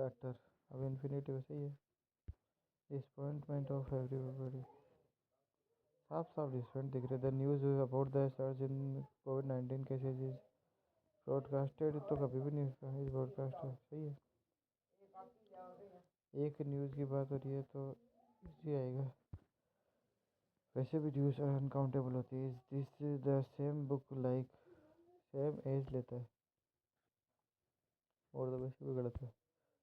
utter. अब इन्फिनिटी वैसे ही है। Disappointment of everybody. साफ साफ डिफरेंट दिख रहे। The news about the search in कोविड-19 केसेज इज ब्रॉडकास्टेड। तो कभी भी नहीं इस ब्रॉडकास्ट है, सही है। एक न्यूज़ की बात हो रही है तो इसी आएगा। वैसे भी न्यूज़ अनकाउंटेबल होती है। This the same book like same as लेता है, और तो वैसे भी गलत है।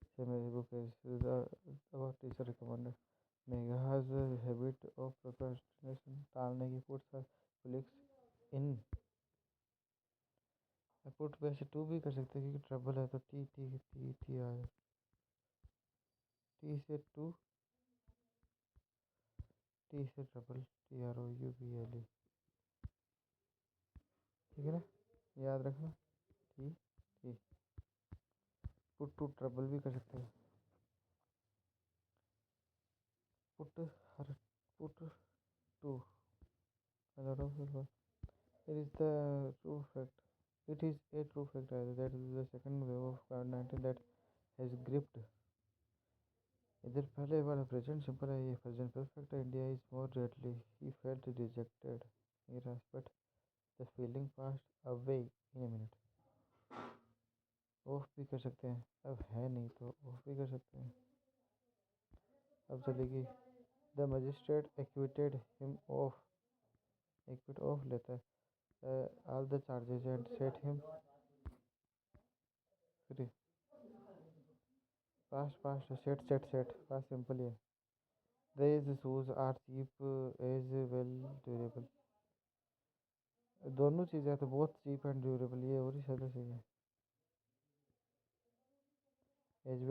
Same as book as our teacher recommended. Megha has habit of procrastination. टालने की पुट्स क्लिक्स इन। पुट वैसे टू भी कर सकते हैं क्योंकि ट्रबल है तो टी टी टी टी आए। टी से टू, टी से ट्रबल, TROUBLE। ठीक है ना, याद रखना। T T. Put to trouble भी कर सकते हैं। Put her put to a lot of people. It is the true fact. It is a true fact either that is the second wave of COVID-19 that has gripped. इधर पहले वाला present simple है, ये present perfect है। India is more readily he felt rejected eras but the feeling passed away in a minute. Off भी कर सकते हैं, अब है नहीं तो ऑफ भी कर सकते हैं। अब चलेगी। The magistrate acquitted him of. Acquit of लेता है all the charges and set him free. Past past set set set past simple है। These shoes are cheap as well durable. दोनों चीज़ें तो बहुत चीप एंड ड्यूरेबल, ये और ही ज़्यादा सही है। एज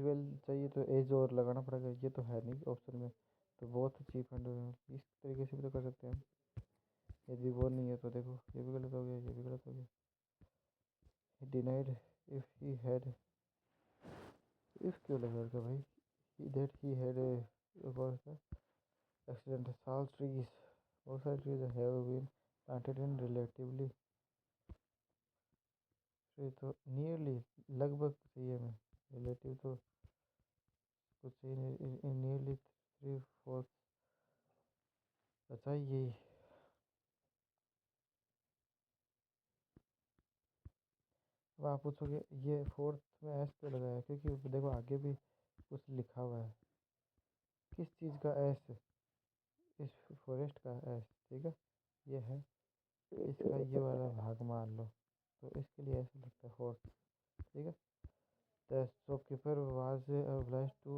वेल चाहिए तो एज और लगाना पड़ेगा, ये तो है नहीं ऑप्शन में। तो बहुत चीप एंड ड्यूरेबल इस तरीके से भी तो कर सकते हैं। यदि वो नहीं है तो देखो ये भी गलत हो गया, ये भी गलत हो गया। ही denied if he had. If क्यों लगा भाई, he that he had was the accident all trees, बहुत सारे trees have been planted in relatively tree तो nearly लगभग चाहिए में, relative तो कुछ चाहिए नहीं। in nearly 3/4 अच्छा यही। अब आप पूछोगे ये फोर्थ में एस क्यों लगाया, क्योंकि देखो आगे भी कुछ लिखा हुआ है। किस चीज़ का एस, इस फॉरेस्ट का एस, ठीक है। ये है इसका ये वाला भाग मान लो, तो इसके लिए ऐसे लगता है फोर्थ, ठीक है। The shopkeeper was obliged to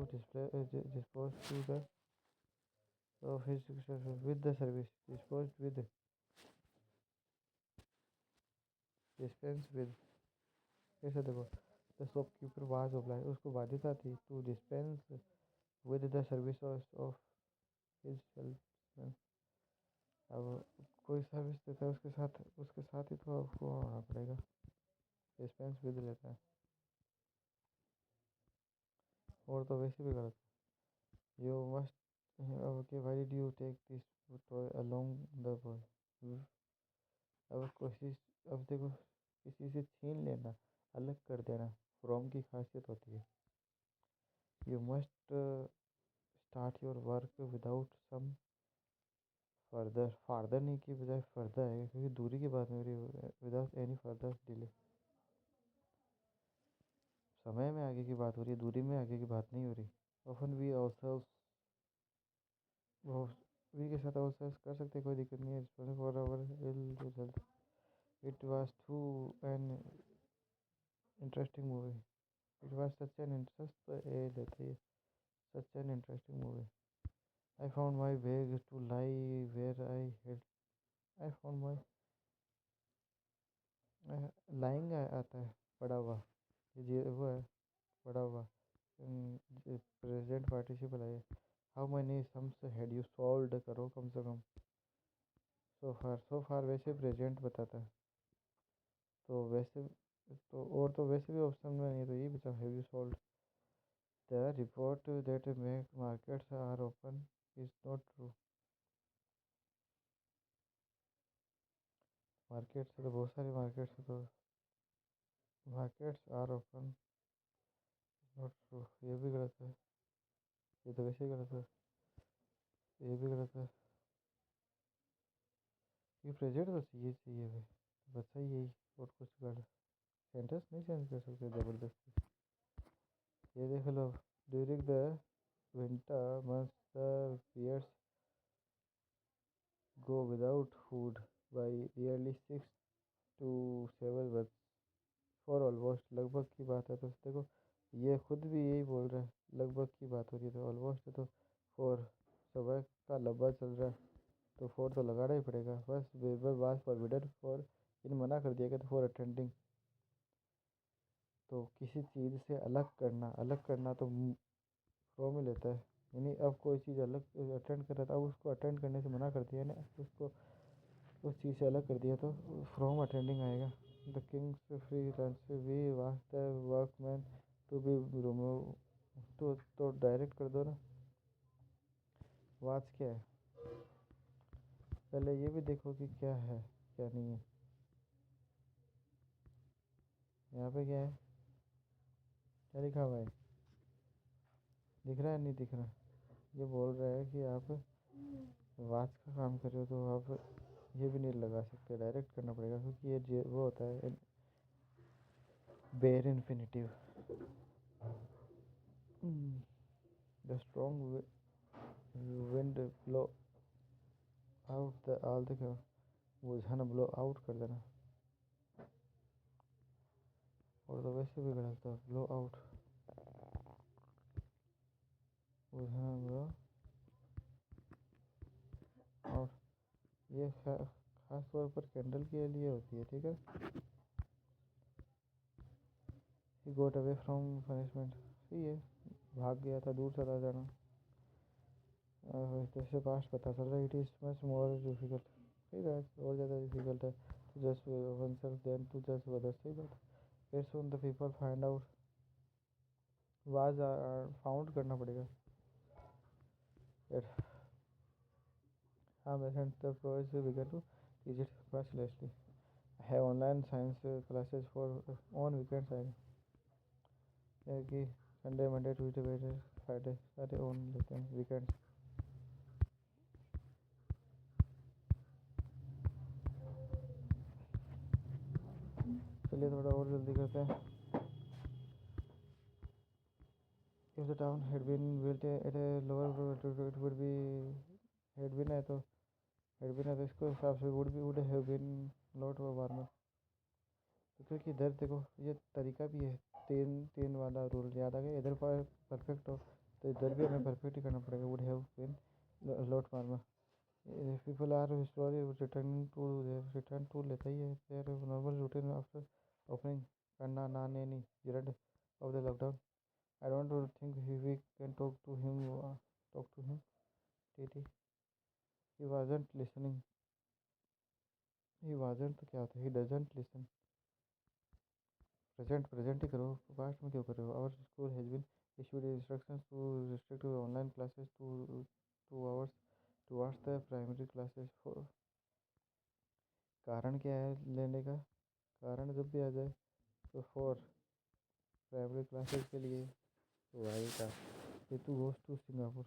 dispose to the of his with the service disposed with dispense with। ऐसे देखो, the shopkeeper was obliged, उसको बाध्यता थी to dispense with the service of his salesman। अब कोई सर्विस देता है उसके साथ ही तो आपको आना पड़ेगा। डिस्पेंस विद लेता है, और तो वैसे भी गलत। You must okay, why did you take this toy along the boy? अब कोशिश, अब देखो, किसी से छीन लेना, अलग कर देना, फ्रॉम की खासियत होती है। You must start your work without some further, farther नहीं की बजाय फर्दर है, क्योंकि दूरी की बात नहीं हो रही, विदाउट एनी फर्दर डिले। समय में आगे की बात हो रही है, दूरी में आगे की बात नहीं हो रही। ऑफन वी ऑल्सो, वो वी के साथ ऑल्सो कर सकते, कोई दिक्कत नहीं है। For our ill result, it was to an interesting movie, it was such an interest a लेते ही, such an interesting movie. I found my bag to lie where I had, I found my, lying आता है पड़ा हुआ, ये वो है पड़ा हुआ, प्रेजेंट पार्टिसिपल है। How many sums had you solved, करो कम से कम। सो फार, सो फार वैसे प्रेजेंट बताता है, तो वैसे तो, और तो वैसे भी ऑप्शन में नहीं है, तो ये बचा, have you solved. The report that make markets are open is not true. Market से तो बहुत सारी मार्केट से तो, markets are open not true, ये भी गलत है, ये तो वैसे ही गलत है, ये भी गलत है। ये प्रेजेंट तो चाहिए चाहिए भाई, तो बचा ही यही, और कुछ गलत सेंटेंस नहीं चेंज कर सकते ज़बरदस्ती। ये देख लो, during the winter months the bears go without food by nearly 6 to 7 months for almost, लगभग की बात है, तो देखो ये खुद भी यही बोल रहा है, लगभग की बात हो रही है, तो ऑलमोस्ट है, तो फॉर सुबह का लंबा चल रहा है, तो फोर तो लगाना ही पड़ेगा। बस वेबर वाज फॉरबिडन फॉर, इन मना कर दिया गया था, फॉर अटेंडिंग, तो किसी चीज़ से अलग करना, अलग करना तो फ्रो में लेता है, यानी अब कोई चीज़ अलग अटेंड कर रहा था, अब उसको अटेंड करने से मना कर दिया ना, उसको उस चीज़ से अलग कर दिया, तो फ्रॉम अटेंडिंग आएगा। The kings free runs we want the workman to be remove, तो डायरेक्ट कर दो ना, वाच क्या है, पहले ये भी देखो कि क्या है क्या नहीं है। यहाँ पे क्या है, क्या लिखा हुआ है, दिख रहा है नहीं दिख रहा? ये बोल रहा है कि आप वाच का काम कर रहे हो, तो आप ये भी नहीं लगा सकते, डायरेक्ट करना पड़ेगा, क्योंकि ये वो होता है bare infinitive. The strong wind blow out the all the, बुझाना, ब्लो आउट कर देना, और तो वैसे भी गलत था, ब्लो आउट, बुझाना, ब्लो आउट। ये खास तौर पर कैंडल के लिए होती है, ठीक है। ही गोट अवे फ्रॉम पनिशमेंट, सही है, भाग गया था, दूर चला जाना। जैसे पास्ट पता चल रहा है, it is much more difficult, सही बात, और ज़्यादा डिफिकल्ट है to judge oneself than to judge others, सही बात। फिर सुन the people find out, was found करना पड़ेगा। हाँ, मैं the prose began to teach it mercilessly, है online science classes for on weekends आएंगे, कि Sunday Monday Tuesday Wednesday Friday सारे ऑन लेते हैं वीकेंड्स। चलिए थोड़ा और जल्दी करते हैं। If the town had been built at a lower altitude it would be, had been है तो, had been है तो इसको हिसाब से would have been lot warmer, तो क्योंकि इधर देखो ये तरीका भी है, तीन तीन वाला रूल याद आ गया, इधर पर परफेक्ट हो तो इधर भी हमें परफेक्ट ही करना पड़ेगा, would have been lot warmer. People are slowly return to लेता ही है their normal routine after opening, करना ना ने नहीं period of the lockdown. I don't think we can talk to him, TT, he wasn't listening, he wasn't तो क्या होता है, he doesn't listen, present present ही करो, पास्ट में क्यों कर रहे हो। Our school has been issued instructions to restrict online classes to 2 hours towards the primary classes for कारण क्या है लेने का कारण जब भी आ जाए तो फॉर प्राइमरी क्लासेस के लिए तो आएगा ये to goes to Singapore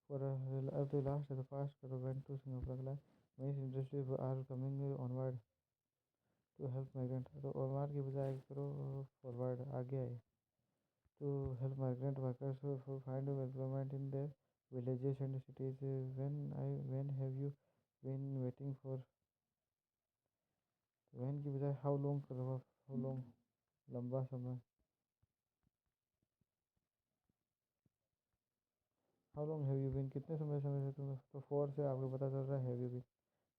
for अब तो लास्ट है तो पास्ट करो वेंट टू सिंगापुर अगला means industry are coming onward to help migrant तो ऑनवर्ड की बजाय करो फॉरवर्ड आगे आए to help migrant workers who find employment in their villages and cities. When have you been waiting for when की बजाय how long करो how long लंबा समय how long have you been कितने समय से तुम तो for से आपको पता चल रहा है have you been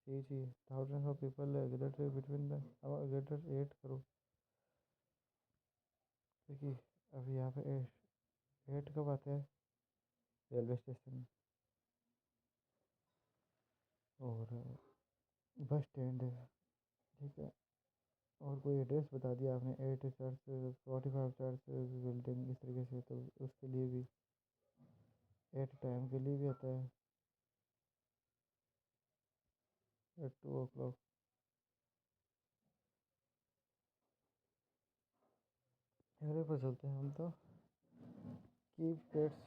यही चाहिए thousands of people gathered between the gathered 8 करो देखिए अभी यहाँ पे 8 कब आता है रेलवे स्टेशन और बस स्टैंड है ठीक है और कोई एड्रेस बता दिया आपने 8 चर्च 45 चर्च बिल्डिंग इस तरीके से तो उसके लिए भी 8 टाइम के लिए भी आता है एट 2 o'clock अरे पर चलते हैं हम तो keep pets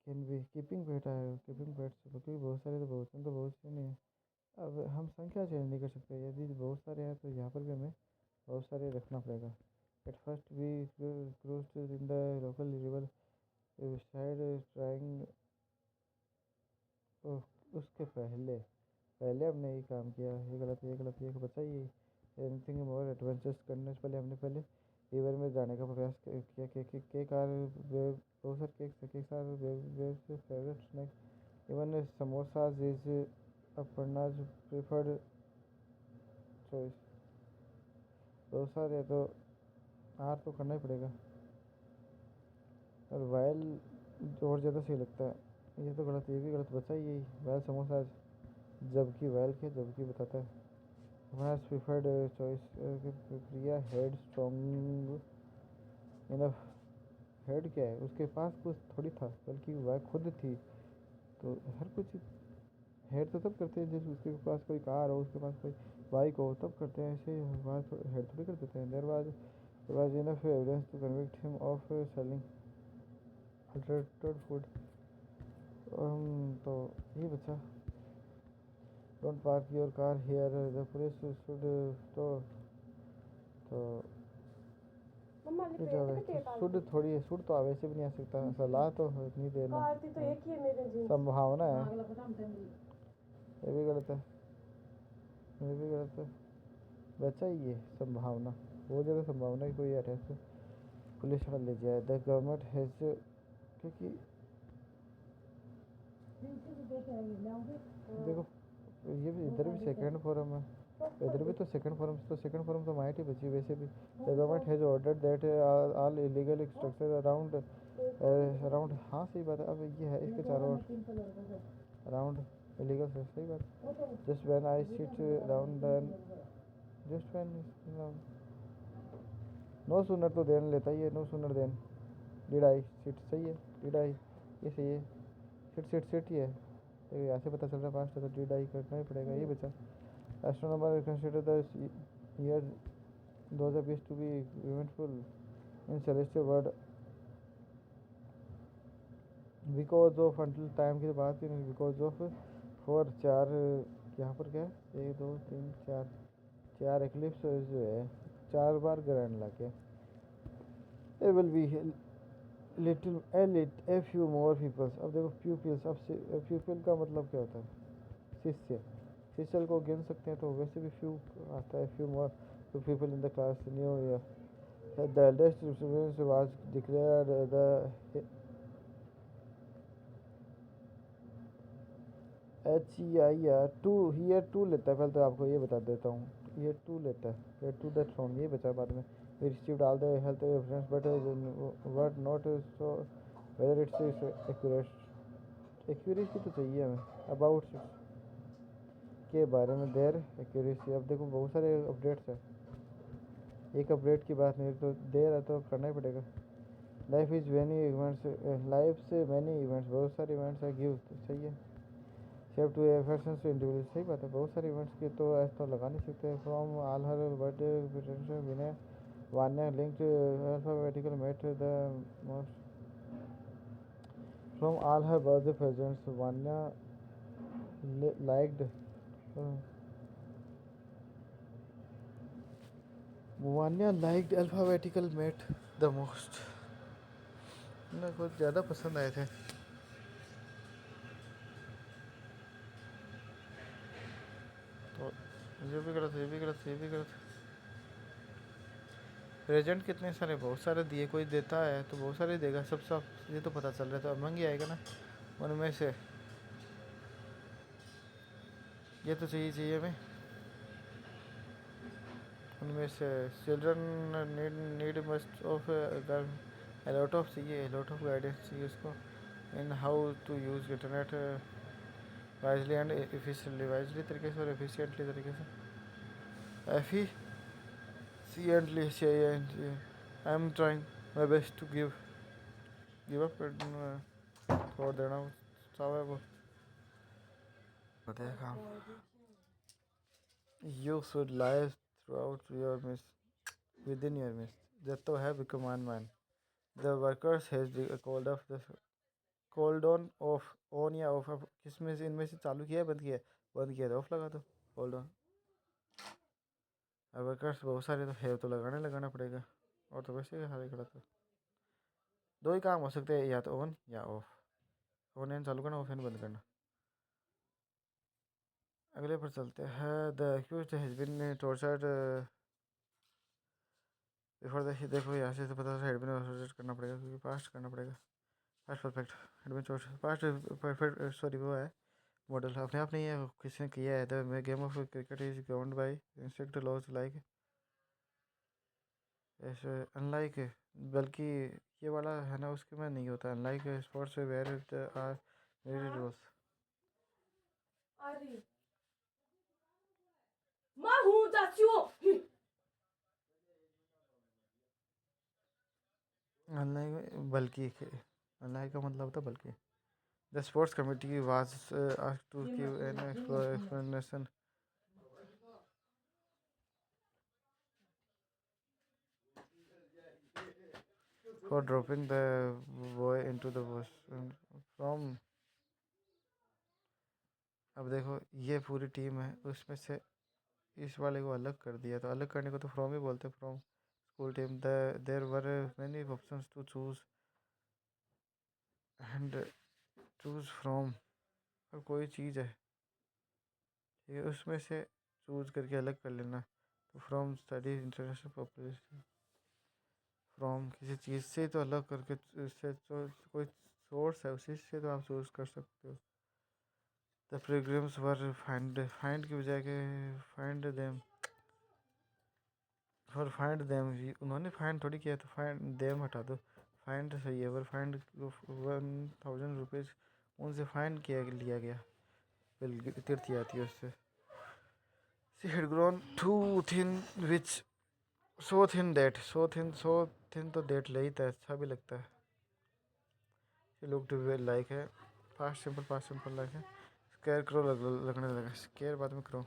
can be keeping pet है कीपिंग पेट्स क्योंकि बहुत सारे तो बहुत से नहीं है अब हम संख्या चेंज नहीं कर सकते यदि बहुत सारे हैं तो यहाँ पर भी हमें बहुत सारे रखना पड़ेगा at first we cruise in the local river side trying उसके पहले पहले हमने ये काम किया ये गलत ये गलत ये बचाइए एनीथिंग मोर एडवेंचर्स करने से पहले हमने पहले रिवर में जाने का प्रयास किया केक आर बहुत सारे cake are wave favourite snack even samosas is Aparna's preferred choice बहुत सारे तो आर तो करना ही पड़ेगा और वायल और ज़्यादा सही लगता है ये तो गलत ये भी गलत बचा ही वायल समोसा जबकि वायल के जबकि बताता है हमारा प्रिफर्ड चॉइस प्रिया हेड स्ट्रॉन्ग इनफ हेड क्या है उसके पास कुछ थोड़ी था बल्कि वह खुद थी तो हर कुछ हेड तो तब करते हैं जब उसके पास कोई कार हो उसके पास कोई बाइक हो तब करते हैं ऐसे हेड थोड़ी कर देते हैं there was enough evidence to convict him of selling adulterated food तो ये बचा don't park your car here the police should तो शुड थोड़ी है शुड तो वैसे भी नहीं आ सकता सलाह तो नहीं देना संभावना है ये भी गलत है ये भी गलत है बचा ही है संभावना बहुत ज़्यादा संभावना की कोई अटैक पुलिस वाला ले जाए द गवर्नमेंट हैज़ क्योंकि देखो ये भी इधर भी सेकंड फोरम है इधर भी तो सेकंड फोरम तो माइट ही बची वैसे भी the government has ordered that all illegal structure around around हाँ सही बात है अब ये है इसके चारों ओर अराउंड इलीगल है सही बात just when I sit down then just when no sooner तो देन लेता ही है no sooner then did I sit सही है डिड आई ये सही है सिट ही है तो यहाँ से पता चल रहा है पास्ट तो डिड आई करना ही पड़ेगा ये बचा astronomer consider the year 2020 to be eventful in celestial world because of until time की बात ही नहीं बिकॉज ऑफ फोर चार यहाँ पर क्या है 1 2 3 4 4 एक्लिप्स जो है 4 बार ग्रैंड लगे it will be little a few more pupils अब देखो pupils अब pupil का मतलब क्या होता है शिष्य शिष्य को गिन सकते हैं तो वैसे भी few आता है few more people in the class new year the eldest student was declared the to here to लेता है पहले तो आपको ये बता देता हूँ ये टू लेता है टू द थ्रोन ये बचा बाद में we received all the health reference but were not so whether it's accuracy तो चाहिए हमें अबाउट के बारे में देर एक्यूरेसी अब देखो बहुत सारे अपडेट्स हैं एक अपडेट की बात नहीं तो देर है तो करना ही पड़ेगा life is many events, life से मैनी इवेंट्स, बहुत सारे इवेंट्स है गिव, तो सही है। शेव टू एफर्सन टू इंडिविजुअल, सही बात है, बहुत सारे इवेंट्स के तो ऐसा तो लगा नहीं सकते। From all her birthday Vinay Vanya link alphabetical met the most from all her birthday presents Vanya liked Vanya liked alphabetical met the most, ना कुछ ज़्यादा पसंद आए थे। तो ये भी गलत, ये भी गलत, ये भी गलत। प्रेजेंट कितने सारे, बहुत सारे दिए, कोई देता है तो बहुत सारे देगा, सब सब ये तो पता चल रहा है, तो अब महंगी आएगा ना उनमें से। ये तो चाहिए चाहिए हमें, उनमें से children need need must of lot of चाहिए, लॉट ऑफ गाइडेंस चाहिए उसको in how to use internet wisely and efficiently, wisely तरीके से और एफिशिएंटली तरीके से। एफिशिएंटली चाहिए। I am trying my best to give up, छोड़ देना चाहे वो होता है काम। You should lie throughout your within your midst. That तो है command man. The workers has called off the called on या off, अब किसमें से इनमें से चालू किया है बंद किया है, बंद किया है ऑफ लगा दो, होल्ड ऑन। अब वर्कर्स बहुत सारे तो है, तो लगाना पड़ेगा, और तो वैसे हाल खड़ा तो दो ही काम हो सकते हैं, या तो ऑन या ऑफ। ऑन एंड चालू करना, ऑफ एंड बंद करना। अगले पर चलते हैं। The accused has been tortured before the, देखो यहाँ से तो पता है एडमिन टॉर्चर करना पड़ेगा, क्योंकि पास्ट करना पड़ेगा। Past perfect admin torture, past perfect, sorry वो है मॉडल, अपने आप नहीं है, किसी ने किया है। The game of cricket is governed by instruct laws like, ऐसे अनलाइक, बल्कि ये वाला है ना उसके में नहीं होता, unlike sports where are very rules. Unlike बल्कि, अनलाइक का मतलब होता है बल्कि। The sports committee was asked to give an explanation for dropping the boy into the bush from। अब देखो ये पूरी टीम है, उसमें से इस वाले को अलग कर दिया, तो अलग करने को तो फ्रॉम ही बोलते हैं, from school team. There were many options to choose and choose from, और कोई चीज़ है ठीक है, उसमें से चूज करके अलग कर लेना। तो from study international population, from किसी चीज़ से तो अलग करके, उससे तो कोई सोर्स है उसी से तो आप चूज कर सकते हो। द प्रोग्राम्स वर फाइंड की बजाय के find them, for find them, उन्होंने फाइंड थोड़ी किया, तो फाइंड देम हटा दो, फाइंड सही है। वर फाइंड 1000 रुपीज़ उनसे फाइंड किया लिया गया, बिल तीर्थ आती है उससे। She had grown too thin which so thin that, so thin तो दैट लगता है, अच्छा भी लगता है। She look to be like है, पास्ट सिंपल लाइक है। स्केयर करो लगने लगा, स्केयर बाद में करो।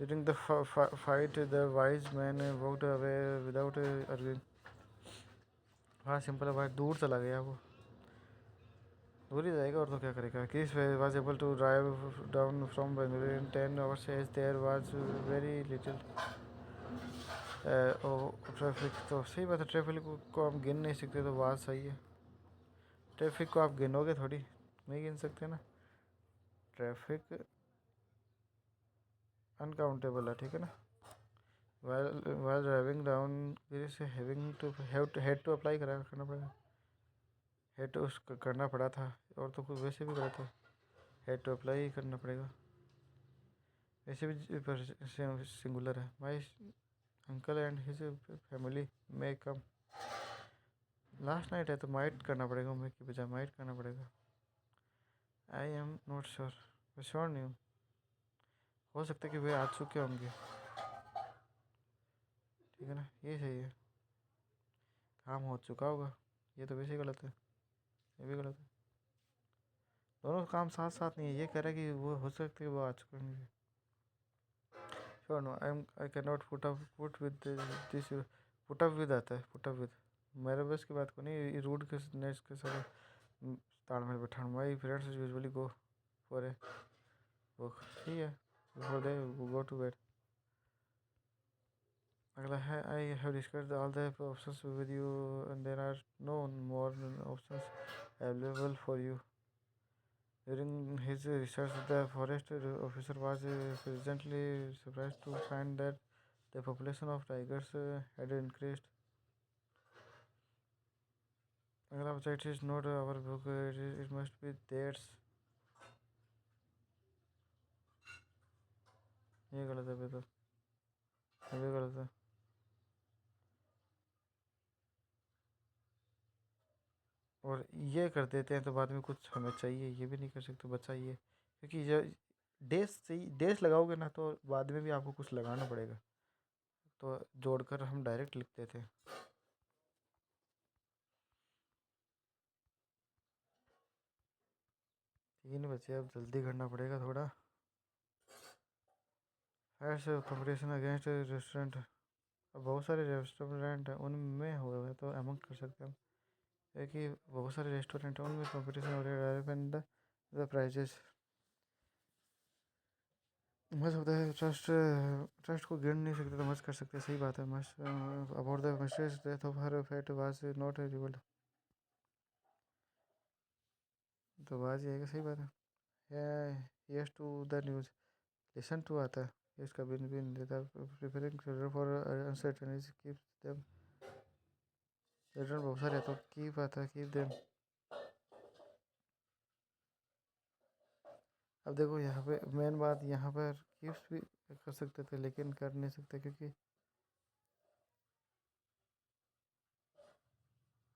During the fight the wise man walked away without arguing, हाँ सिंपल है भाई, दूर चला गया वो, दूर ही जाएगा और तो क्या करेगा। Chris was able to drive down from Bengaluru in 10 hours as there was very little traffic, तो सही बात है, ट्रैफिक को हम गिन नहीं सकते, तो बात सही है। ट्रैफिक को आप गिनोगे थोड़ी, नहीं गिन सकते ना, ट्रैफिक अनकाउंटेबल है, ठीक है ना। while ड्राइविंग डाउन से हैड टू अप्लाई करना पड़ेगा, हेड टू करना पड़ा था, और तो कुछ वैसे भी करा था, हेड टू अप्लाई ही करना पड़ेगा, वैसे भी पर सिंगुलर है। My uncle and his family में कम लास्ट नाइट है, तो माइट करना पड़ेगा, मैं की बजाय माइट करना पड़ेगा। आई एम नॉट श्योर, मैं श्योर नहीं हूँ, हो सकता है कि वे आ चुके होंगे, ठीक है ना, ये सही है, काम हो चुका होगा। ये तो वैसे गलत है, ये भी गलत है। दोनों काम साथ साथ नहीं है। ये कह रहा है कि वो हो सकते है वो आज करेंगे। Sure no I can not put with this. Put up with आता है, पुट अप विद मेरे बस की बात को नहीं। रूड के नेस के साथ तालमेल बैठाऊँ। My friends usually go for a walk. ठीक है, before they go to bed. अगला है, I have discussed all the options with you and there are no more options available for you. During his research, the forest officer was pleasantly surprised to find that the population of tigers had increased. अगला बच्चा, it is not our book, it must be theirs. ये गलत है, तो ये भी गलत है। और ये कर देते हैं तो बाद में कुछ हमें चाहिए, ये भी नहीं कर सकते बच्चा ये, क्योंकि ये डेस चाहिए। डेस लगाओगे ना तो बाद में भी आपको कुछ लगाना पड़ेगा, तो जोड़कर हम डायरेक्ट लिखते थे। 3 बचे, अब जल्दी करना पड़ेगा थोड़ा। ऐसे कंपटीशन अगेंस्ट रेस्टोरेंट, अब बहुत सारे रेस्टोरेंट हैं उनमें हुए हुए तो अमंग कर सकते हैं हम। है कि बहुत सारे रेस्टोरेंट हैं उनमें कंपटीशन हो रहा है एंड द प्राइजेस। मच होता है ट्रस्ट, ट्रस्ट को गिन नहीं सकते तो मच कर सकते, सही बात है। Much about the mysterious death of her father was not revealed, तो बात ये है कि सही बात है। Yes to the news, listen to आता है, यस कभी भी नहीं देता। Preparing children for uncertainties keep them, children बहुत सारे तो कीप आता है, कीप देम। अब देखो यहाँ पे मेन बात, यहाँ पर कीप्स भी कर सकते थे लेकिन कर नहीं सकते, क्योंकि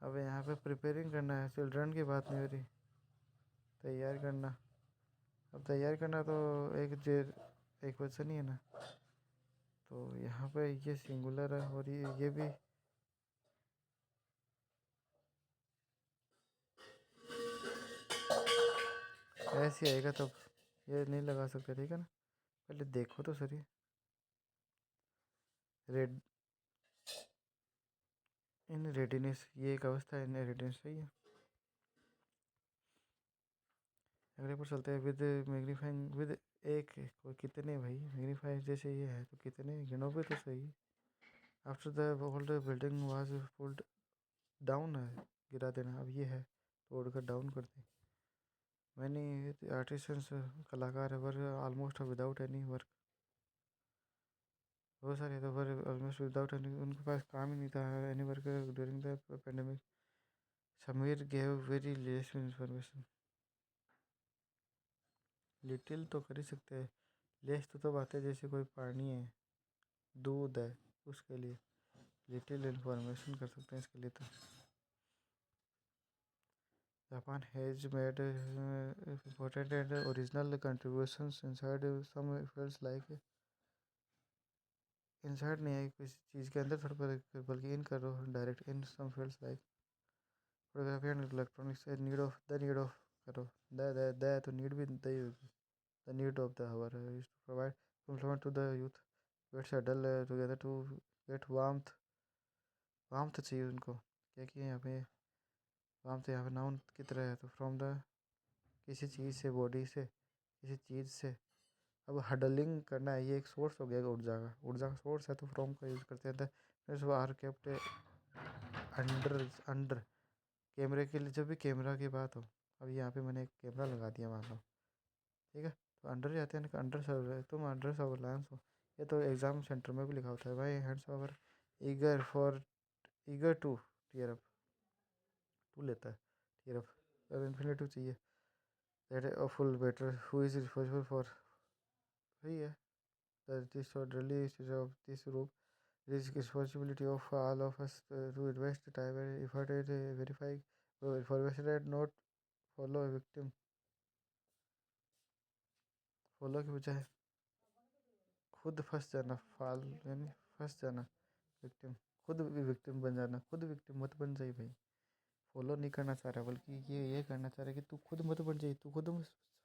अब यहाँ पे प्रिपेयरिंग करना है, चिल्ड्रन की बात नहीं हो रही, तैयार करना। अब तैयार करना तो एक वचन ही है ना, तो यहाँ पे ये सिंगुलर है और ये भी ऐसे आएगा तब, ये नहीं लगा सकते, ठीक है ना। पहले देखो तो सही, रेड इन रेडीनेस, ये एक अवस्था है, इन रेडीनेस सही है। अगले पर चलते हैं, विद मैग्नीफाइंग विद एक कोई कितने भाई मैग्नीफाई जैसे ये है तो कितने गिनो भी तो सही। After the old building was pulled down है, गिरा देना, अब ये है तोड़कर डाउन कर दे। मैनी आर्टिसंस, कलाकार were almost without any work, बहुत सारे तो वर ऑलमोस्ट विदाउट एनी, उनके पास काम ही नहीं था any work during the pandemic. Sameer gave very less information, little तो कर ही सकते हैं, लेस तो बात है जैसे कोई पानी है, दूध है, उसके लिए लिटिल इन्फॉर्मेशन कर सकते हैं इसके लिए तो। Japan has made important and original contributions inside some feels like, inside नहीं है किसी चीज़ के अंदर थोड़ा बल्कि इन करो direct, in some feels like photography and electronics need of करो, द तो नीड भी द ही होगी, the need of the hour is to provide employment to the youth, gets dull together to get warmth, warmth चाहिए उनको। क्या किया यहाँ पे, वार्मथ यहाँ पे नाउन की तरह है, तो फ्रॉम द किसी चीज़ से, बॉडी से, किसी चीज़ से। अब हडलिंग करना है, ये एक सोर्स हो गया ऊर्जा का, ऊर्जा का सोर्स है तो फ्रॉम का यूज़ करते हैं। आर केप्ट अंडर, अंडर कैमरे के लिए, जब भी कैमरा की बात हो, अब यहाँ पे मैंने एक कैमरा लगा दिया मान लो, ठीक है, तो अंडर जाते हैं ना, अंडर सर्व, तुम अंडर सर्विलांस हो। ये तो एग्ज़ाम सेंटर में भी लिखा होता है भाई, hands over eager for, eager to tear up, to लेता है टीयर अप, अब इन्फिनेटिव चाहिए, that a full better who is responsible for, वही है, दिस ऑर्डरली ऑफ दिस रूप, it is responsibility of all of us to invest time and effort in verifying information and not follow a victim, follow की बजाय खुद फंस जाना, फाल यानी फंस जाना, विक्टिम खुद भी विक्टिम बन जाना, खुद विक्टिम मत बन जाइए भाई, फॉलो नहीं करना चाह रहा, बल्कि ये करना चाह रहा है कि तू खुद मत बन जाए, तू खुद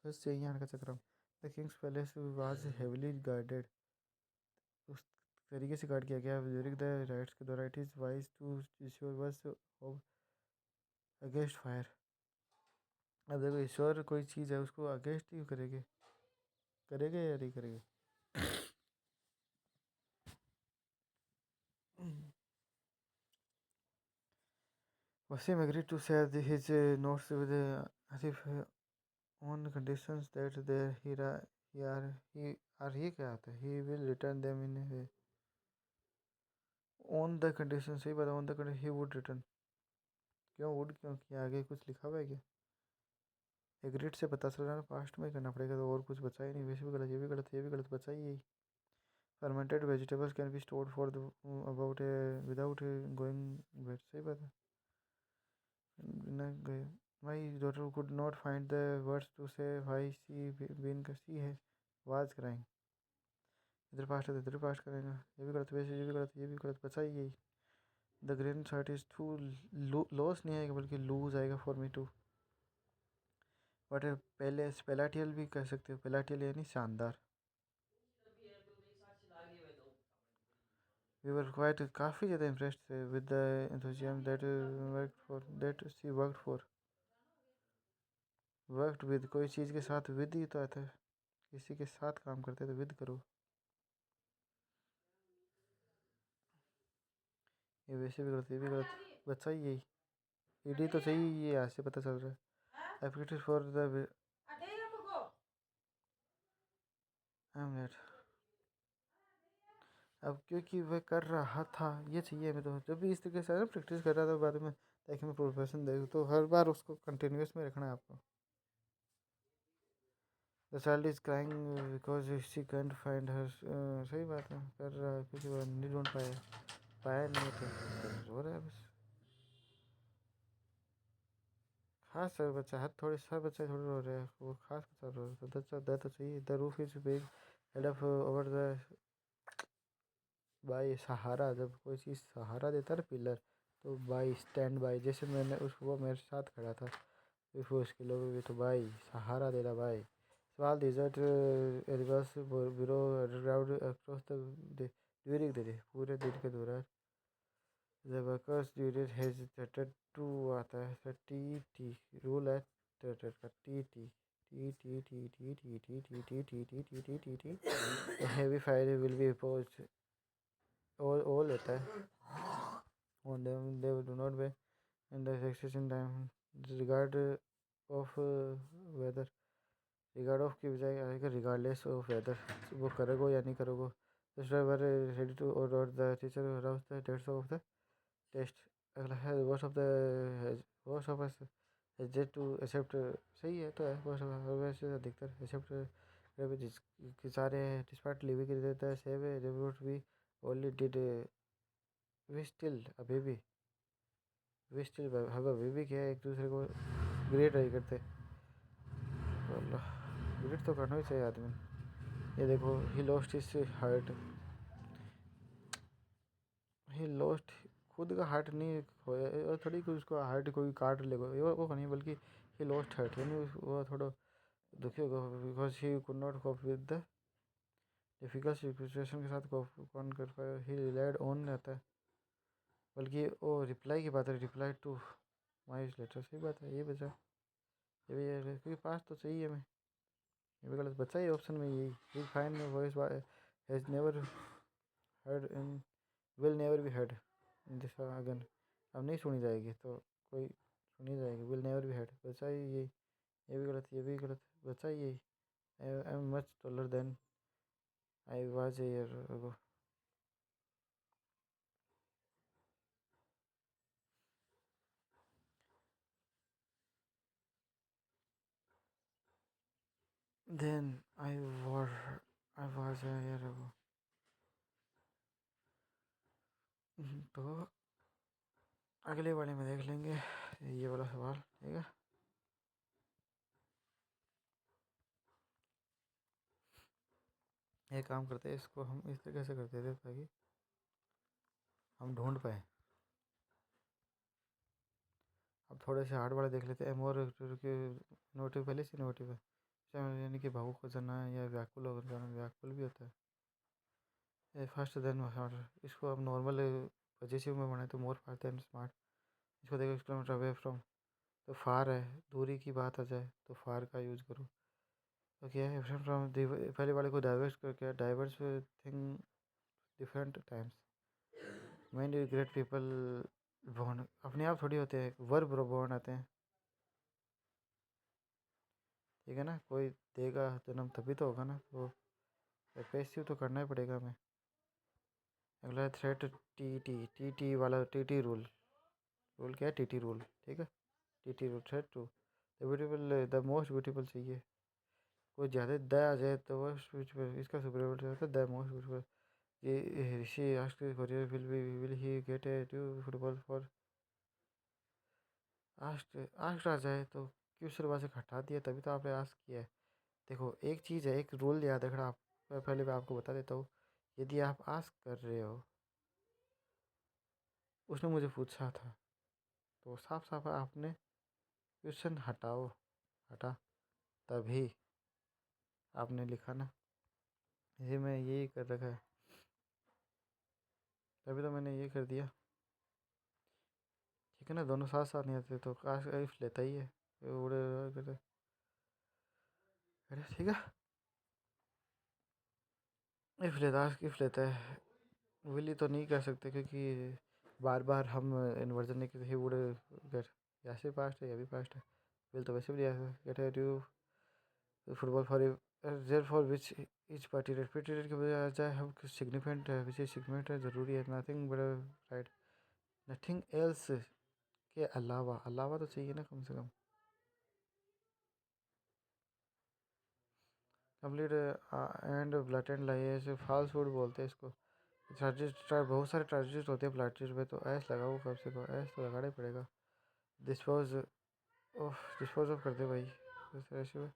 फंस जाए यहाँ का चक्कर में। The Kings palace was heavily guarded, उस तरीके से गार्ड किया गया ड्यूरिंग द राइट्स के दौरान। It is wise to insure us of against fire. अब देखो ईश्वर कोई चीज़ है उसको अगेंस्ट ही करेंगे, करेंगे या नहीं करेंगे। Wasim agreed to share his notes with Asif on conditions that there he क्या आता है, he will return them in a way on the condition। सही बात है, on the condition he would return। क्यों वुड, क्यों कि आगे कुछ लिखा हुआ है क्या? एग्रीड से पता चल रहा है पास्ट में करना पड़ेगा, तो और कुछ बचा ही नहीं। वैसे भी गलत, ये भी गलत, ये भी गलत, बचा ही यही। Fermented vegetables can be stored for the about without going wet. सही बात है, बिना गए। My daughter could not find the words to say why she been she है वाज क्राइंग। इधर पास्ट है इधर पास्ट करेगा, ये भी गलत, वैसे ये भी गलत, ये भी गलत, बचा ही यही। The green shirt is too loss नहीं आएगा बल्कि लूज आएगा फॉर मी टू। बट पहले पेलाटियल भी कह सकते हो, पेलाटियल यानी शानदार। वी वर क्वाइट, काफ़ी ज़्यादा इम्प्रेस्ड थे with the enthusiasm that she worked with. कोई चीज़ के साथ विद ही तो आता है, किसी के साथ काम करते तो विद करो। ये वैसे भी गलत, ये भी गलत, बच्चा ही यही। ईडी तो सही, ये यहाँ से पता चल रहा है। एप्लीकेशन फॉर द अब क्योंकि वह कर रहा था, ये चाहिए हमें। तो जब भी इस तरीके से प्रैक्टिस कर रहा था बाद में, ताकि मैं प्रोफेशन दे, तो हर बार उसको कंटिन्यूस में रखना है आपको। The child is crying because she can't find her. सही बात है, कर रहा है क्योंकि वह नहीं ढूंढ पाया नहीं तो रो रहा है बस। खास सर बच्चा, हर थोड़े सर बच्चे थोड़े रो रहे हैं, वो खास बच्चा रो रहा है, तो दर्द तो चाहिए। The roof is big head of over the by Sahara. जब कोई चीज़ सहारा देता है ना, पिलर, तो बाई स्टैंड बाई। जैसे मैंने उस वो मेरे साथ खड़ा था बिफोर उसके लोग भी, तो बाई सहारा दे रहा बाई। सवाल desert rivers burrow underground across the during the day, पूरे दिन के दौरान। The workers during hesitated to आता है टी टी रूल है टेटेड का T T T T T T T T T T T T T T T T heavy fire will be opposed. all लेता है on them, they do not pay in the taxation time regard of weather। Regard of की बजाय आएगा regardless of weather, वो करोगे या नहीं करोगे। जस्ट ड्राइवर रेडी टू और the teacher around the dates of the test. अगला है worst of us hesitate to accept. सही है तो है, वर्स्ट ऑफ वैसे अधिकतर एक्सेप्ट सारे डिस्पार्ट लिविंग देता है सेव रिवोट भी ओनली डिड वी स्टिल अभी भी, वी स्टिल हम अभी भी क्या है एक दूसरे को ग्रेट नहीं करते। ग्रेट तो करना ही चाहिए आदमी। ये देखो, he lost his heart, he lost खुद का हार्ट नहीं खोया, और थोड़ी कोई उसको हार्ट कोई काट लेगा वो नहीं, बल्कि ही लॉस्ट हार्ट यानी वो थोड़ा दुखी होगा because he could not cope with the difficult situation के साथ कोप कौन कर पाया। ही रिलाइड ऑन रहता है, बल्कि वो रिप्लाई की बात है, रिप्लाई टू माई लेटर। सही बात है, ये बचा, ये भी है क्योंकि पास तो चाहिए हमें, ये भी गलत बचा ही ऑप्शन में यही। He fine voice has never heard in will never be heard in this again. अब नहीं सुनी जाएगी तो कोई सुनी जाएगी, विल नेवर बी हर्ड, बचा ही यही। ये भी गलत, ये भी गलत, बचा ही यही। I am much taller than I was a year ago. Than I was a year ago. तो अगले वाले में देख लेंगे ये वाला सवाल, ठीक है। एक काम करते हैं, इसको हम इस तरीके से करते थे ताकि हम ढूंढ पाए। अब थोड़े से हार्ड वाले देख लेते हैं। मोर के नोटिव पहले से नोटिव है, यानी कि भावुक हो जाना या व्याकुल हो जाना, व्याकुल भी होता है। फर्स्ट देन हार्ड, इसको अब नॉर्मल पॉजिटिव में बनाए तो मोर फार देन स्मार्ट। इसको देखो किलोमीटर अवे फ्रॉम, तो फार है, दूरी की बात आ जाए तो फार का यूज करो। तो क्या है फ्रॉम, पहले वाले को डाइवर्स कर, क्या diverse thing different times, many great people born, अपने आप थोड़ी होते हैं, वर्ब बॉर्न आते हैं, ठीक है ना। कोई देगा जन्म तभी तो होगा ना, तो पैसिव तो करना ही पड़ेगा हमें। अगला थ्रेट, टी वाला, टी रूल। रूल क्या है? टी रूल, ठीक है। T rule, threat to the beautiful, the most beautiful चाहिए। कोई ज़्यादा द आ जाए तो वो इसका सुपरलेटिव होता है द मोस्ट ब्यूटीफुल। ये Rishi ask courier will he get a to football for, आस्ट आस्ट आ जाए तो क्यों शुरुआत से हटा दिया, तभी तो आपने आस्क किया है। देखो एक चीज़ है, एक रूल याद रखना आप, पहले मैं आपको बता देता हूँ। यदि आप आस्क कर रहे हो, उसने मुझे पूछा था, तो साफ साफ आपने क्वेश्चन हटाओ, हटा, तभी आपने लिखा ना, ये मैं यही कर रखा है, तभी तो मैंने ये कर दिया, ठीक है ना। दोनों साथ साथ नहीं आते तो काश इफ लेता ही है, उड़े उड़े, अरे ठीक है, इफ लेता है। विली तो नहीं कर सकते क्योंकि बार बार हम इन्वर्जन नहीं करते, ही वुड गेट, ऐसे पास्ट है, ये भी पास्ट है। विल तो वैसे भी दिया, गेट है to football for there for which each party repeated के बजाय आ जाए, हम सिग्निफिकेंट है, विच सिग्निफिकेंट है, ज़रूरी है, nothing but right, nothing else के अलावा, अलावा तो चाहिए ना कम से कम। कंप्लीट एंड ब्लैटेंट लाई, ऐसे फॉल्स वुड बोलते हैं इसको। बहुत सारे ट्रेजेडिज होते हैं प्लाटिस में, तो ऐस लगाओ, कब से ऐस तो लगाना ही पड़ेगा। डिस्पोज डिस्पोज ऑफ कर दे भाई, ऐसे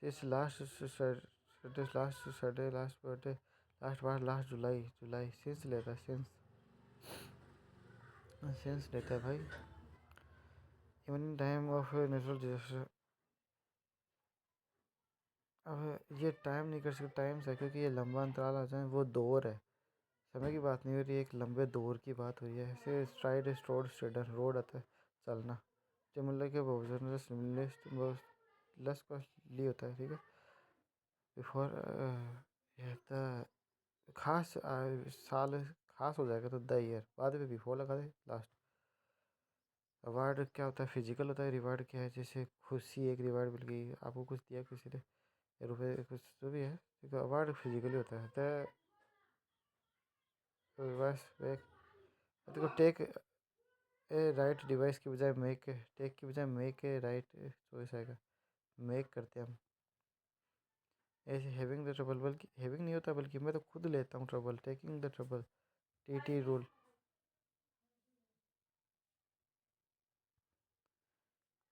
इस last Saturday, last birthday, last बार, लास्ट जुलाई, जुलाई सेंस लेता है, सेंस लेता है भाई। Even in time of natural disaster, अब ये टाइम नहीं कर सकते, टाइम्स है क्योंकि ये लंबा अंतराल आ जाए, वो दौर है, समय की बात नहीं हो रही है, एक लंबे दौर की बात हो रही है। ऐसे स्ट्राइड स्ट्रोड स्ट्रेडर, रोड आता है चलना, जो मतलब कि बहुत लेस कॉस्टली होता है, ठीक है। बिफोर खास साल खास हो जाएगा तो द ईयर, बाद में बिफोर लगा दे लास्ट। अवार्ड क्या होता है? फिजिकल होता है। रिवार्ड क्या है? जैसे खुशी, एक रिवार्ड मिल गई आपको, कुछ दिया किसी ने, या रुपये, कुछ जो भी है, ठीक है। अवार्ड फिजिकली होता है। बस एक, देखो टेक ए राइट डिवाइस की बजाय मेक, टेक की बजाय मेक ए राइट चॉइस आएगा, मेक करते हैं हम। ऐसे हैविंग द ट्रबल, बल्कि हैविंग नहीं होता, बल्कि मैं तो खुद लेता हूँ trouble, taking the trouble, T rule.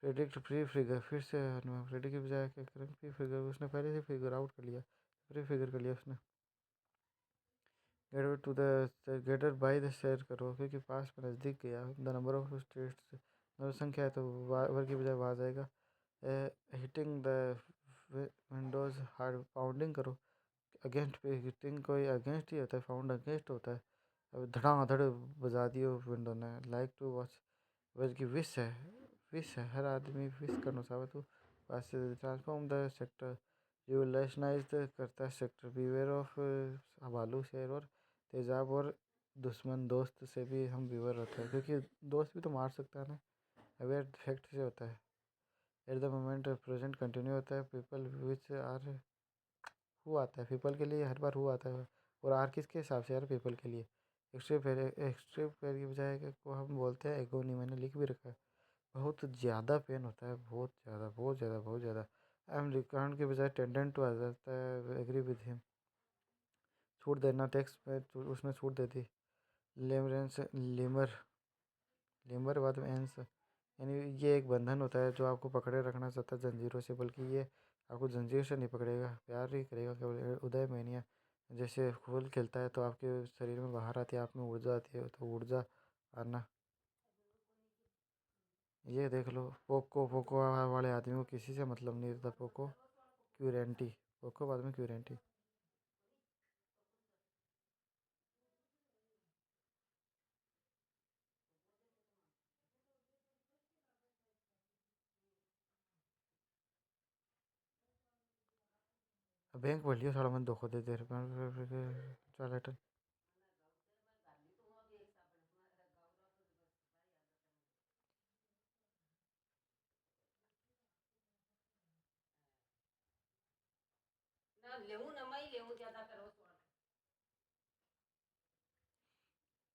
Predict pre figure, फिर से प्रेडिक्ट की बजाय क्या करें, प्री फिगर, उसने पहले से फिगर आउट कर लिया, प्री फिगर कर लिया उसने। Getter to the, getter by the share करो, क्योंकि पास में नज़दीक गया, the number of states, number संख्या है तो वर की बजाय वहाँ जाएगा। Hitting the windows hard, pounding करो, अगेंस्ट पे, हिटिंग कोई अगेंस्ट ही होता है, फाउंड अगेंस्ट होता है। अब धड़ाधड़ बजा दियो विंडो ने, लाइक टू वॉच, बल्कि विश है, विश है, हर आदमी विश करना चाहे तो बस। ट्रांसफॉर्म द सेक्टर, रिवोल्यूशनाइज करता है सेक्टर, बीवेयर ऑफ हवालू शेर और तेजाब और दुश्मन दोस्त से भी हम बीवर रहते हैं, क्योंकि दोस्त भी तो मार सकता है ना। अवेयर फैक्ट से होता है, at the moment present continue होता है, पीपल विच आर, हु आता है पीपल के लिए, हर बार हु आता है, और आर किसके हिसाब से यार, पीपल के लिए। एक्स्ट्रीम पेयर की बजाय को हम बोलते हैं एगोनी, मैंने लिख भी रखा है। बहुत ज़्यादा पेन होता है, बहुत ज़्यादा, बहुत ज़्यादा, बहुत ज़्यादा। आई एम रिकाउंट के बजाय टेंडेंट टू आ जाता है, एग्री विद हिम, छूट देना, टेक्स्ट में उसने छूट दे दी। लेमरेंस, लेमर, लेमर बाद में एंस, यानी ये एक बंधन होता है जो आपको पकड़े रखना चाहता है जंजीरों से, बल्कि ये आपको जंजीर से नहीं पकड़ेगा, प्यार ही करेगा केवल। उदय मैनिया, जैसे फूल खिलता है तो आपके शरीर में बाहर आती है, आप में ऊर्जा आती है, तो ऊर्जा आना। ये देख लो, पोको पोको वाले आदमी को किसी से मतलब नहीं रहता। पोको क्यूरेंटी, पोको बाद में क्यूरेंटी। बैंक बोल लियो साला मन धोखो दे दे चल हट।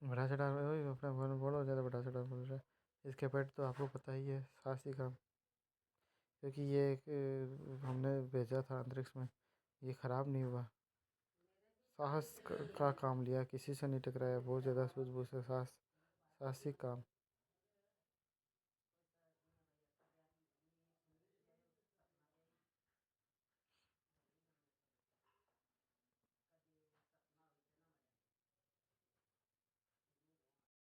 बड़ा चढ़ा अपना बोलो ज़्यादा बड़ा चढ़ा बोल रहा है। इसके पेट तो आपको पता ही है, साहसी काम। क्योंकि ये एक हमने भेजा था अंतरिक्ष में, ये ख़राब नहीं हुआ। साहस का काम लिया, किसी से नहीं टकराया, बहुत ज़्यादा सूझबूझ से साहसिक काम।